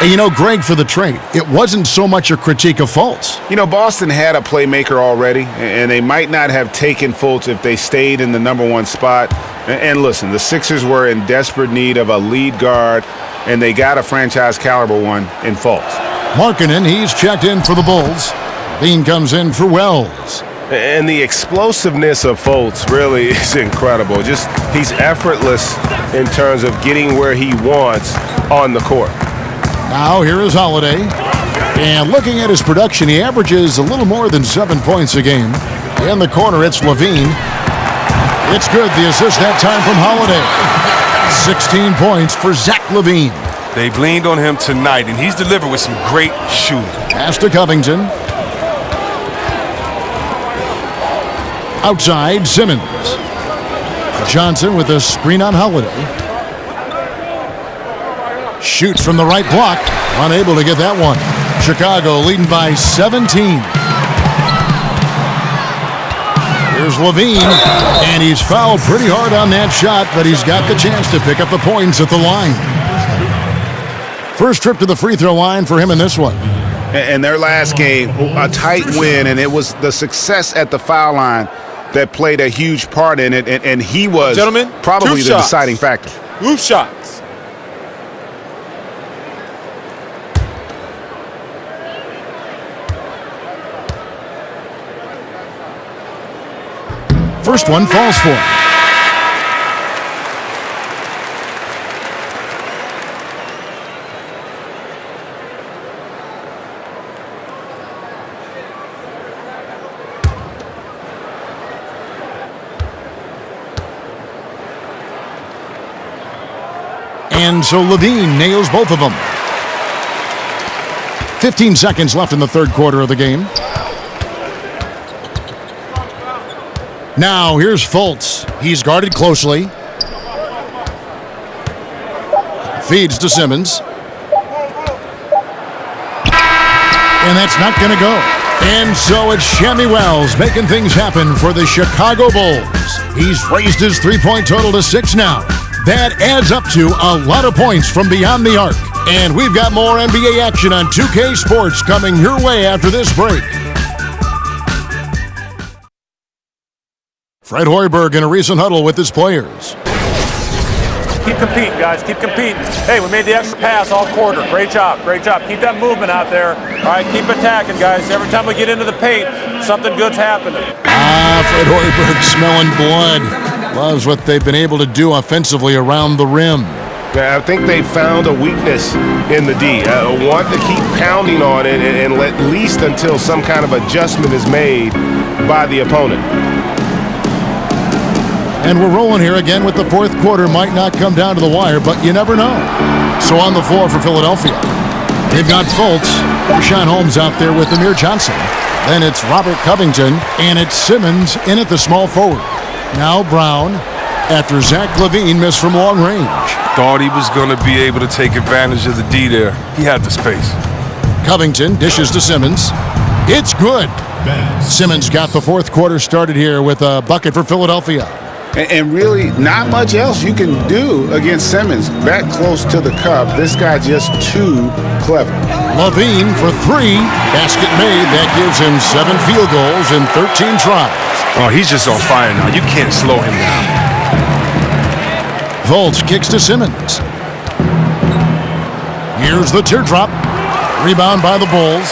And you know, Greg, for the trade, it wasn't so much a critique of Fultz. You know, Boston had a playmaker already, and they might not have taken Fultz if they stayed in the #1 spot. And listen, the Sixers were in desperate need of a lead guard, and they got a franchise-caliber one in Fultz. Markkanen, he's checked in for the Bulls. Bean comes in for Wells. And the explosiveness of Fultz really is incredible. Just he's effortless in terms of getting where he wants on the court. Now here is Holiday. And looking at his production, he averages a little more than 7 points a game. In the corner, it's Levine. It's good, the assist that time from Holiday. 16 points for Zach LaVine. They've leaned on him tonight, and he's delivered with some great shooting. Pass to Covington. Outside, Simmons. Johnson with a screen on Holiday. Shoots from the right block. Unable to get that one. Chicago leading by 17. Here's Levine. And he's fouled pretty hard on that shot, but he's got the chance to pick up the points at the line. First trip to the free throw line for him in this one. And their last game, a tight win, and it was the success at the foul line that played a huge part in it, and he was probably the deciding factor. Roof shots. First one falls for him. And so Levine nails both of them. 15 seconds left in the third quarter of the game. Now here's Fultz. He's guarded closely. Feeds to Simmons. And that's not going to go. And so it's Shammy Wells making things happen for the Chicago Bulls. He's raised his three-point total to 6 now. That adds up to a lot of points from beyond the arc. And we've got more NBA action on 2K Sports coming your way after this break. Fred Hoiberg in a recent huddle with his players. Keep competing, guys. Keep competing. Hey, we made the extra pass all quarter. Great job. Great job. Keep that movement out there. All right, keep attacking, guys. Every time we get into the paint, something good's happening. Fred Hoiberg smelling blood. Loves what they've been able to do offensively around the rim. I think they found a weakness in the D. Want to keep pounding on it and at least until some kind of adjustment is made by the opponent. And we're rolling here again with the fourth quarter. Might not come down to the wire, but you never know. So on the floor for Philadelphia, they've got Fultz, Rashawn Holmes out there with Amir Johnson. Then it's Robert Covington, and it's Simmons in at the small forward. Now Brown, after Zach LaVine missed from long range. Thought he was going to be able to take advantage of the D there. He had the space. Covington dishes to Simmons. It's good. Simmons got the fourth quarter started here with a bucket for Philadelphia. And really, not much else you can do against Simmons. Back close to the cup, this guy just too clever. LaVine for 3. Basket made. That gives him 7 field goals in 13 tries. Oh, he's just on fire now. You can't slow him down. Fultz kicks to Simmons. Here's the teardrop. Rebound by the Bulls.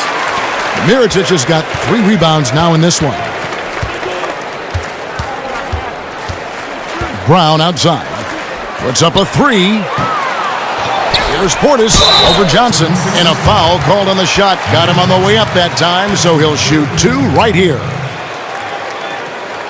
Mirotic has got 3 rebounds now in this one. Brown outside. Puts up a three. Here's Portis over Johnson, and a foul called on the shot. Got him on the way up that time, so he'll shoot two right here.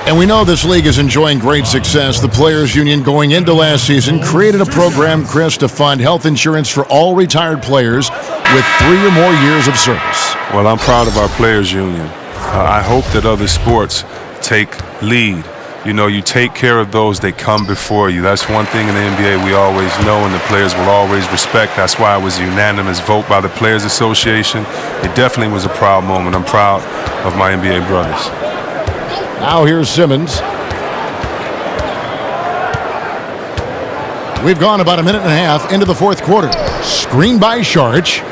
And we know this league is enjoying great success. The Players Union, going into last season, created a program, Chris, to fund health insurance for all retired players with 3 or more years of service. Well, I'm proud of our Players Union. I hope that other sports take lead. You know, you take care of those that come before you. That's one thing in the NBA we always know and the players will always respect. That's why it was a unanimous vote by the Players Association. It definitely was a proud moment. I'm proud of my NBA brothers. Now here's Simmons. We've gone about a minute and a half into the fourth quarter. Screen by Saric.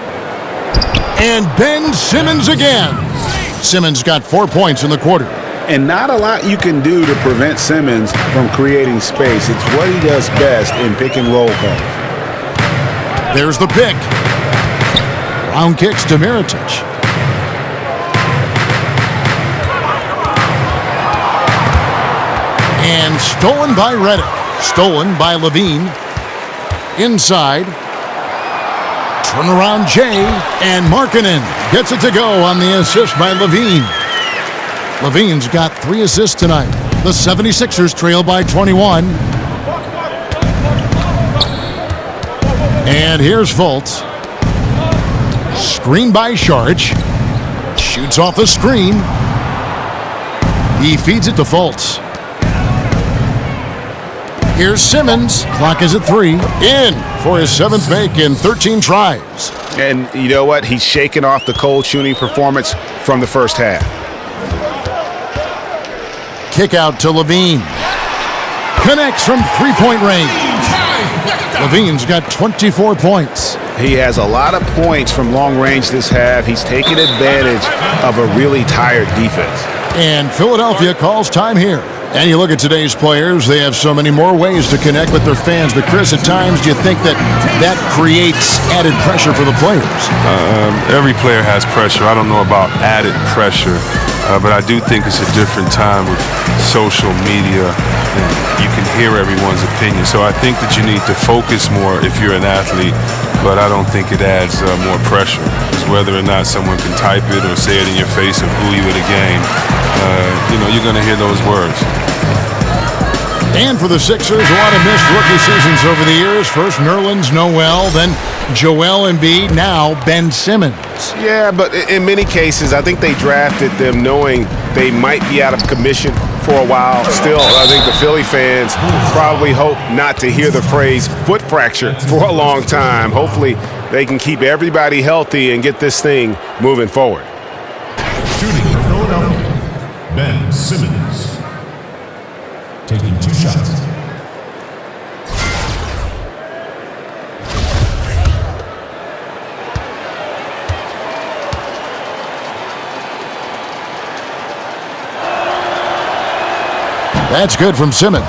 And Ben Simmons again. Simmons got 4 points in the quarter. And not a lot you can do to prevent Simmons from creating space. It's what he does best in pick and roll calls. There's the pick. Brown kicks to Mirotic. And stolen by Redick. Stolen by Levine. Inside. Turnaround Jay. And Markkanen gets it to go on the assist by Levine. Levine's got 3 assists tonight. The 76ers trail by 21. And here's Fultz. Screen by Saric. Shoots off the screen. He feeds it to Fultz. Here's Simmons. Clock is at 3. In for his 7th make in 13 tries. And you know what? He's shaking off the cold shooting performance from the first half. Kick out to Levine. Connects from three-point range. Levine's got 24 points. He has a lot of points from long range this half. He's taken advantage of a really tired defense. And Philadelphia calls time here. And you look at today's players, they have so many more ways to connect with their fans. But Chris, at times, do you think that creates added pressure for the players? Every player has pressure. I don't know about added pressure, but I do think it's a different time with social media, and you can hear everyone's opinion. So I think that you need to focus more if you're an athlete, but I don't think it adds more pressure. Because whether or not someone can type it or say it in your face and boo you at a game, you're going to hear those words. And for the Sixers, a lot of missed rookie seasons over the years. First Nerlens Noel, then Joel Embiid, now Ben Simmons. Yeah, but in many cases, I think they drafted them knowing they might be out of commission for a while. Still, I think the Philly fans probably hope not to hear the phrase foot fracture for a long time. Hopefully, they can keep everybody healthy and get this thing moving forward. Shooting for Philadelphia, Ben Simmons. Taking 2 shots. That's good from Simmons.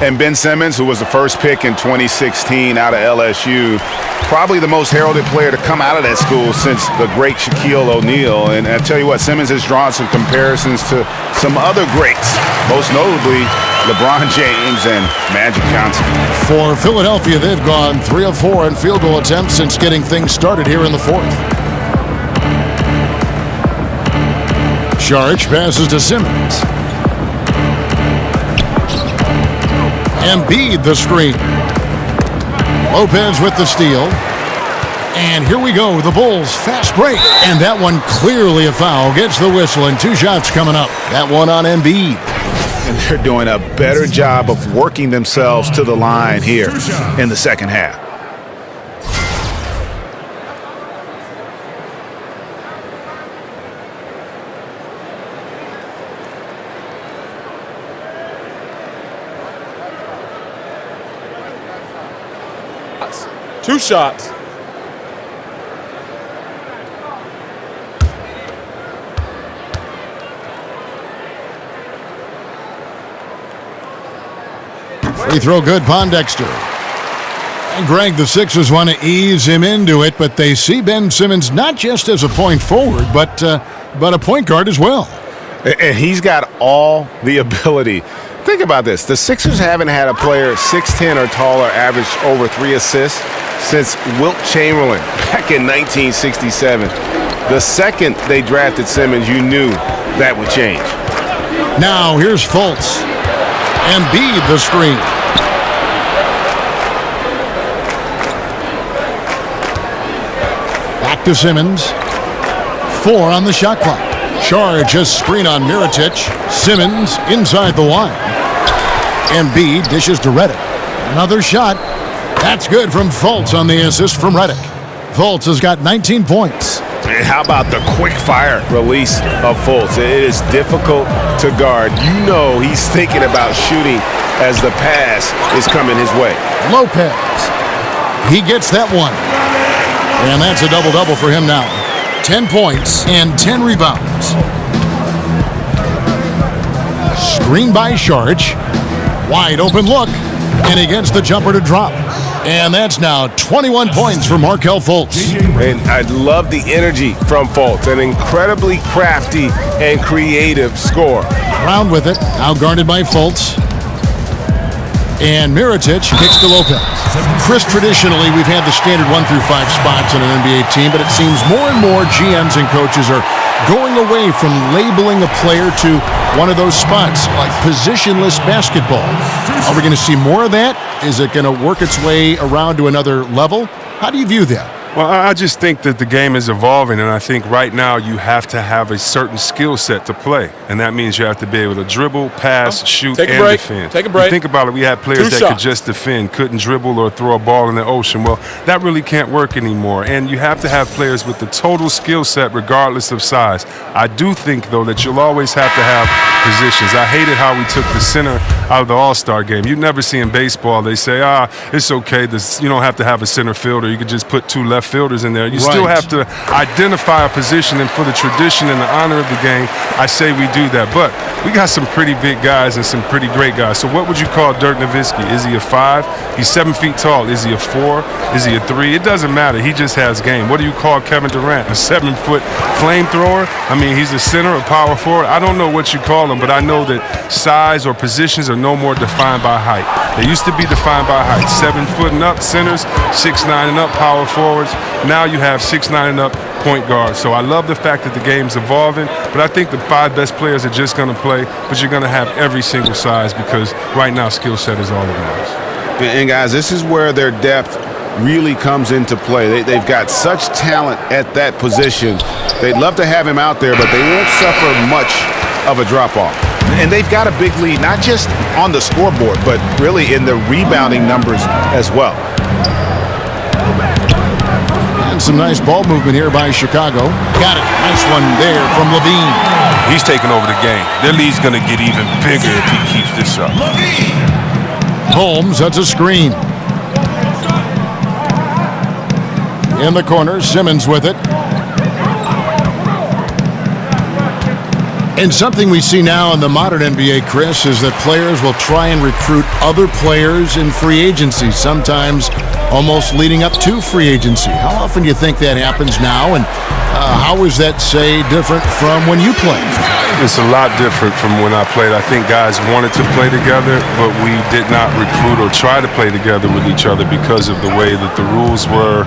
And Ben Simmons, who was the first pick in 2016 out of LSU, probably the most heralded player to come out of that school since the great Shaquille O'Neal. And I tell you what, Simmons has drawn some comparisons to some other greats, most notably LeBron James and Magic Johnson. For Philadelphia, they've gone 3 of 4 in field goal attempts since getting things started here in the fourth. Saric passes to Simmons. Embiid the screen. Lopez with the steal. And here we go, the Bulls fast break. And that one clearly a foul. Gets the whistle and 2 shots coming up. That one on Embiid. And they're doing a better job of working themselves to the line here in the second half. Two shots. Free throw good, Pondexter. And Greg, the Sixers want to ease him into it, but they see Ben Simmons not just as a point forward, but a point guard as well. And he's got all the ability Think about this. The Sixers haven't had a player 6'10 or taller average over 3 assists since Wilt Chamberlain back in 1967. The second they drafted Simmons, you knew that would change. Now here's Fultz. Embiid the screen. Back to Simmons. 4 on the shot clock. Charge a screen on Mirotic. Simmons inside the line. Embiid dishes to Redick. Another shot. That's good from Fultz on the assist from Redick. Fultz has got 19 points. And how about the quick fire release of Fultz? It is difficult to guard. You know he's thinking about shooting as the pass is coming his way. Lopez. He gets that one. And that's a double-double for him now. 10 points and 10 rebounds. Screen by Saric. Wide open look. And he gets the jumper to drop. And that's now 21 points for Markelle Fultz. And I love the energy from Fultz. An incredibly crafty and creative scorer. Brown with it. Now guarded by Fultz. And Mirotic kicks to Lopez. Chris, traditionally, we've had the standard 1 through 5 spots on an NBA team, but it seems more and more GMs and coaches are going away from labeling a player to one of those spots, like positionless basketball. Are we going to see more of that? Is it going to work its way around to another level? How do you view that? Well, I just think that the game is evolving, and I think right now you have to have a certain skill set to play, and that means you have to be able to dribble, pass, shoot, and defend. Take a break. You think about it, we had players that could just defend, couldn't dribble or throw a ball in the ocean. Well, that really can't work anymore, and you have to have players with the total skill set regardless of size. I do think, though, that you'll always have to have positions. I hated how we took the center out of the All-Star game. You never see in baseball, they say, it's okay, you don't have to have a center fielder. You could just put 2 left fielders in there. You still have to identify a position, and for the tradition and the honor of the game, I say we do that. But we got some pretty big guys and some pretty great guys. So what would you call Dirk Nowitzki? Is he a 5? He's 7 feet tall. Is he a 4? Is he a 3? It doesn't matter. He just has game. What do you call Kevin Durant? A 7-foot flamethrower? I mean, he's a center, a power forward. I don't know what you call him, but I know that size or positions are no more defined by height. They used to be defined by height. 7 foot and up centers, 6'9" and up power forwards. Now you have 6'9" and up point guards. So I love the fact that the game's evolving, but I think the 5 best players are just going to play, but you're going to have every single size because right now skill set is all that matters. And guys, this is where their depth really comes into play. They've got such talent at that position. They'd love to have him out there, but they won't suffer much of a drop-off. And they've got a big lead, not just on the scoreboard, but really in the rebounding numbers as well. And some nice ball movement here by Chicago. Got it. Nice one there from Levine. He's taking over the game. Their lead's going to get even bigger if he keeps this up. Holmes, that's a screen. In the corner, Simmons with it. And something we see now in the modern NBA, Chris, is that players will try and recruit other players in free agency, sometimes almost leading up to free agency. How often do you think that happens now, and how is that, say, different from when you played? It's a lot different from when I played. I think guys wanted to play together, but we did not recruit or try to play together with each other because of the way that the rules were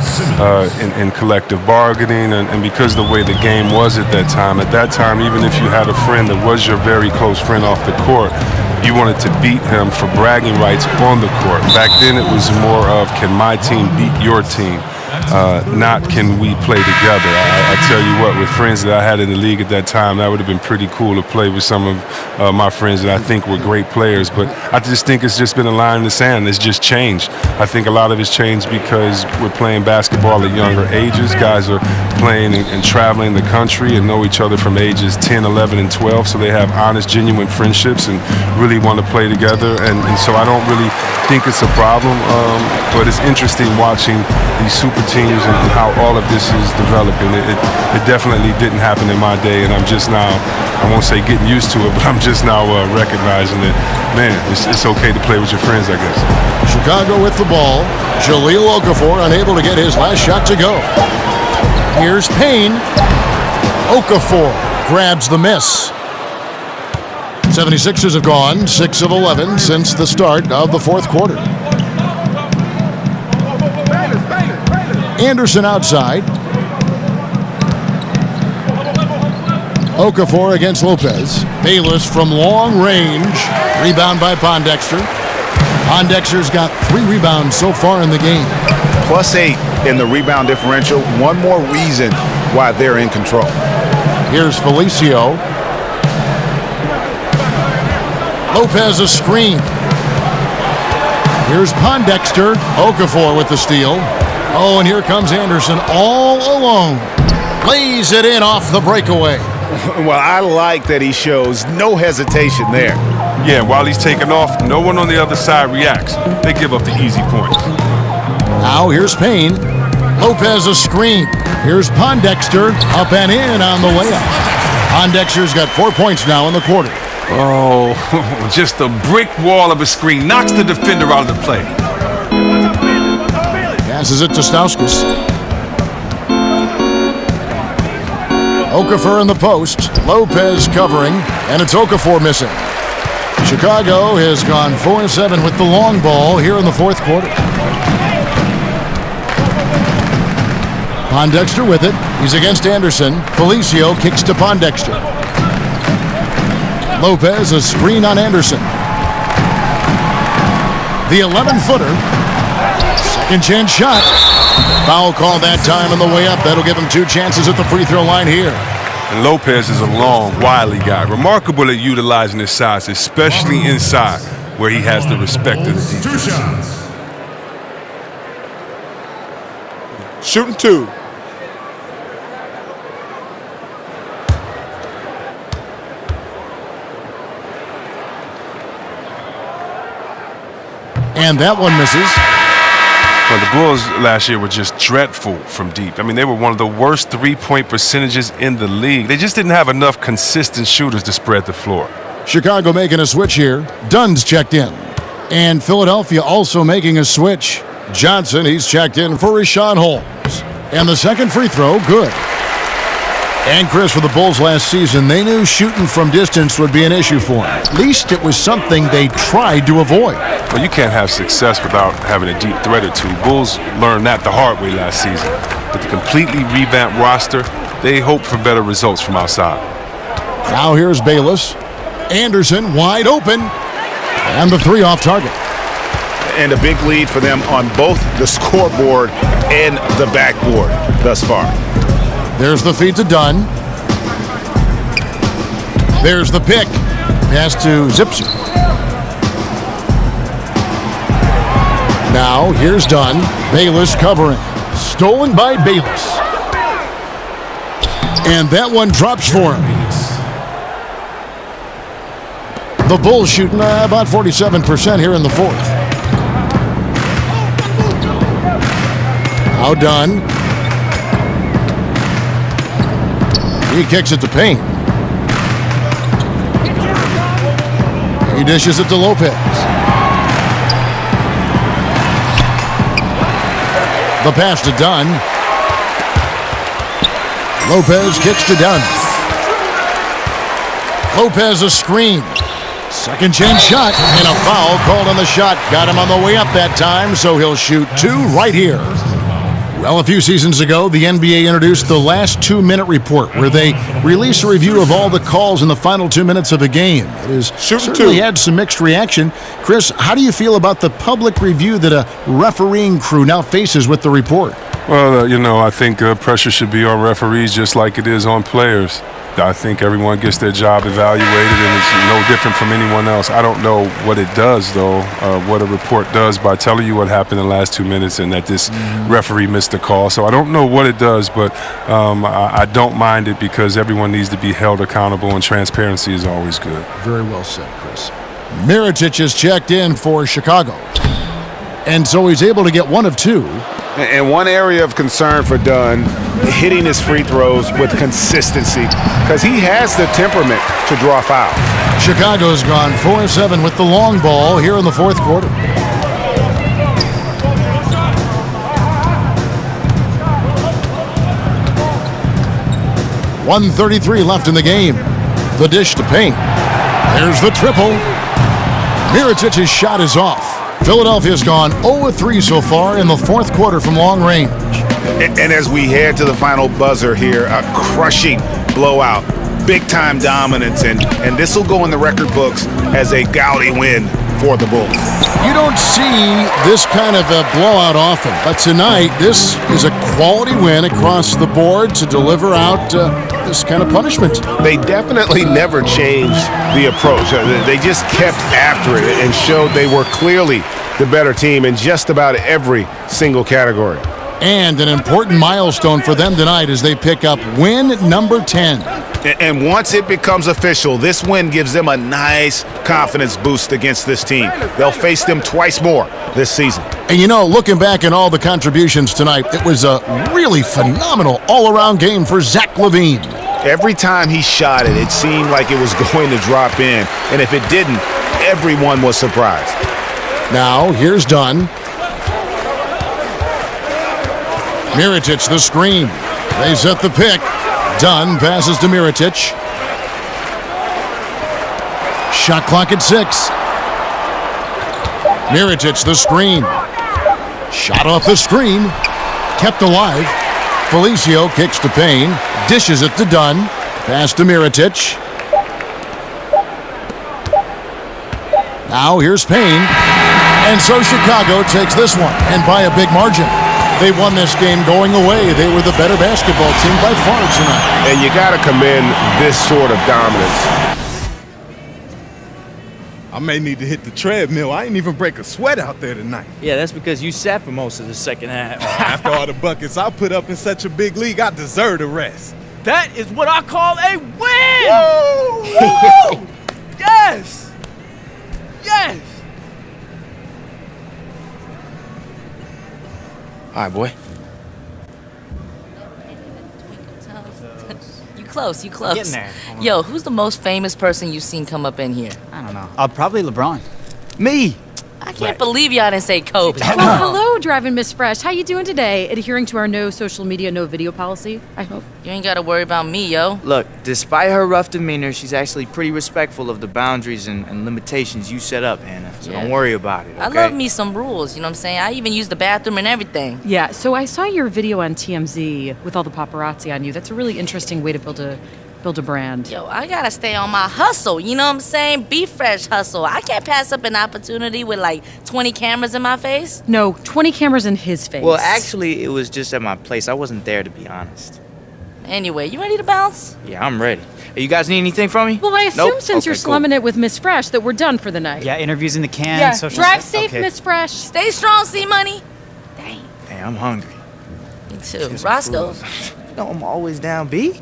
in collective bargaining and because of the way the game was at that time. At that time, even if you had a friend that was your very close friend off the court, you wanted to beat him for bragging rights on the court. Back then, it was more of, can my team beat your team? Not can we play together. I tell you what, with friends that I had in the league at that time, that would have been pretty cool to play with some of my friends that I think were great players. But I just think it's just been a line in the sand. It's just changed. I think a lot of it's changed because we're playing basketball at younger ages. Guys are playing and traveling the country and know each other from ages 10, 11, and 12. So they have honest, genuine friendships and really want to play together. And so I don't really think it's a problem. But it's interesting watching these super teams and how all of this is developing. It definitely didn't happen in my day, and I'm just now, I won't say getting used to it, but I'm just now recognizing that, man, it's okay to play with your friends, I guess. Chicago with the ball. Jahlil Okafor unable to get his last shot to go. Here's Payne. Okafor grabs the miss. 76ers have gone 6 of 11 since the start of the fourth quarter. Anderson outside. Okafor against Lopez. Bayless from long range. Rebound by Pondexter. Pondexter's got 3 rebounds so far in the game. +8 in the rebound differential. One more reason why they're in control. Here's Felicio. Lopez a screen. Here's Pondexter. Okafor with the steal. Oh, and here comes Anderson all alone. Lays it in off the breakaway. Well, I like that he shows no hesitation there. Yeah, while he's taking off, no one on the other side reacts. They give up the easy points. Now here's Payne. Lopez a screen. Here's Pondexter up and in on the layup. Pondexter's got 4 points now in the quarter. Oh, just a brick wall of a screen. Knocks the defender out of the play. Passes it to Stauskas. Okafor in the post. Lopez covering, and it's Okafor missing. Chicago has gone 4-7 with the long ball here in the fourth quarter. Pondexter with it. He's against Anderson. Felicio kicks to Pondexter. Lopez a screen on Anderson. The 11-footer. Second chance shot. Foul call that time on the way up. That'll give him 2 chances at the free throw line here. And Lopez is a long, wily guy. Remarkable at utilizing his size, especially inside, where he has the respect of the defense. 2 shots. Shooting 2. And that one misses. Well, the Bulls last year were just dreadful from deep. I mean, they were one of the worst three-point percentages in the league. They just didn't have enough consistent shooters to spread the floor. Chicago making a switch here. Dunn's checked in. And Philadelphia also making a switch. Johnson, he's checked in for Richaun Holmes. And the second free throw, good. And Chris, for the Bulls last season, they knew shooting from distance would be an issue for them. At least it was something they tried to avoid. Well, you can't have success without having a deep threat or two. Bulls learned that the hard way last season. With the completely revamped roster, they hope for better results from outside. Now here's Bayless. Anderson wide open. And the 3 off target. And a big lead for them on both the scoreboard and the backboard thus far. There's the feed to Dunn. There's the pick. Pass to Zipser. Now, here's Dunn. Bayless covering. Stolen by Bayless. And that one drops for him. The Bulls shooting about 47% here in the fourth. Now Dunn. He kicks it to Payne. He dishes it to Lopez. The pass to Dunn. Lopez kicks to Dunn. Lopez a screen. Second chance shot and a foul called on the shot. Got him on the way up that time, so he'll shoot 2 right here. Well, a few seasons ago, the NBA introduced the last 2-minute report, where they release a review of all the calls in the final 2 minutes of a game. It has certainly had some mixed reaction. Chris, how do you feel about the public review that a refereeing crew now faces with the report? Well, I think pressure should be on referees just like it is on players. I think everyone gets their job evaluated, and it's no different from anyone else. I don't know what it does, though, what a report does by telling you what happened in the last 2 minutes and that this referee missed the call. So I don't know what it does, but I don't mind it because everyone needs to be held accountable, and transparency is always good. Very well said, Chris. Mirotic is checked in for Chicago. And so he's able to get 1 of 2. And one area of concern for Dunn, hitting his free throws with consistency, because he has the temperament to draw fouls. Chicago's gone 4-7 with the long ball here in the fourth quarter. .133 left in the game. The dish to Payne. There's the triple. Mirotich's shot is off. Philadelphia's gone 0-3 so far in the fourth quarter from long range. And as we head to the final buzzer here, a crushing blowout, big-time dominance, and this will go in the record books as a gaudy win for the Bulls. You don't see this kind of a blowout often, but tonight this is a quality win across the board to deliver out this kind of punishment. They definitely never changed the approach. They just kept after it and showed they were clearly the better team in just about every single category. And an important milestone for them tonight as they pick up win number 10. And once it becomes official, this win gives them a nice confidence boost against this team. They'll face them twice more this season. And you know, looking back at all the contributions tonight, it was a really phenomenal all-around game for Zach LaVine. Every time he shot it, it seemed like it was going to drop in. And if it didn't, everyone was surprised. Now, here's Dunn. Mirotic, the screen. They set the pick. Dunn passes to Mirotic. Shot clock at 6. Mirotic, the screen. Shot off the screen. Kept alive. Felicio kicks to Payne. Dishes it to Dunn. Pass to Mirotic. Now here's Payne. And so Chicago takes this one, and by a big margin. They won this game going away. They were the better basketball team by far tonight. And you got to commend this sort of dominance. I may need to hit the treadmill. I ain't even break a sweat out there tonight. Yeah, that's because you sat for most of the second half. After all the buckets I put up in such a big league, I deserve a rest. That is what I call a win! Woo! Woo! Yes! Yes! All right, boy. You close. Getting there. Yo, who's the most famous person you've seen come up in here? I don't know. Probably LeBron. Me! I can't believe y'all didn't say Kobe. Well, hello, Driving Miss Fresh. How you doing today? Adhering to our no social media, no video policy, I hope. You ain't got to worry about me, yo. Look, despite her rough demeanor, she's actually pretty respectful of the boundaries and limitations you set up, Hannah. So don't worry about it, okay? I love me some rules, you know what I'm saying? I even use the bathroom and everything. Yeah, so I saw your video on TMZ with all the paparazzi on you. That's a really interesting way to build a brand. Yo, I gotta stay on my hustle, you know what I'm saying? Be fresh hustle. I can't pass up an opportunity with like 20 cameras in my face. No, 20 cameras in his face. Well, actually, it was just at my place. I wasn't there, to be honest. Anyway, you ready to bounce? Yeah, I'm ready. Hey, you guys need anything from me? Well, I assume Nope? since you're Okay, cool. slumming it with Miss Fresh that we're done for the night. Yeah, interviews in the can. Yeah, Social drive stuff. safe, Okay. Miss Fresh. Stay strong, C-Money. Dang. Hey, I'm hungry. Me too. Roscoe's. No, I'm always down, B.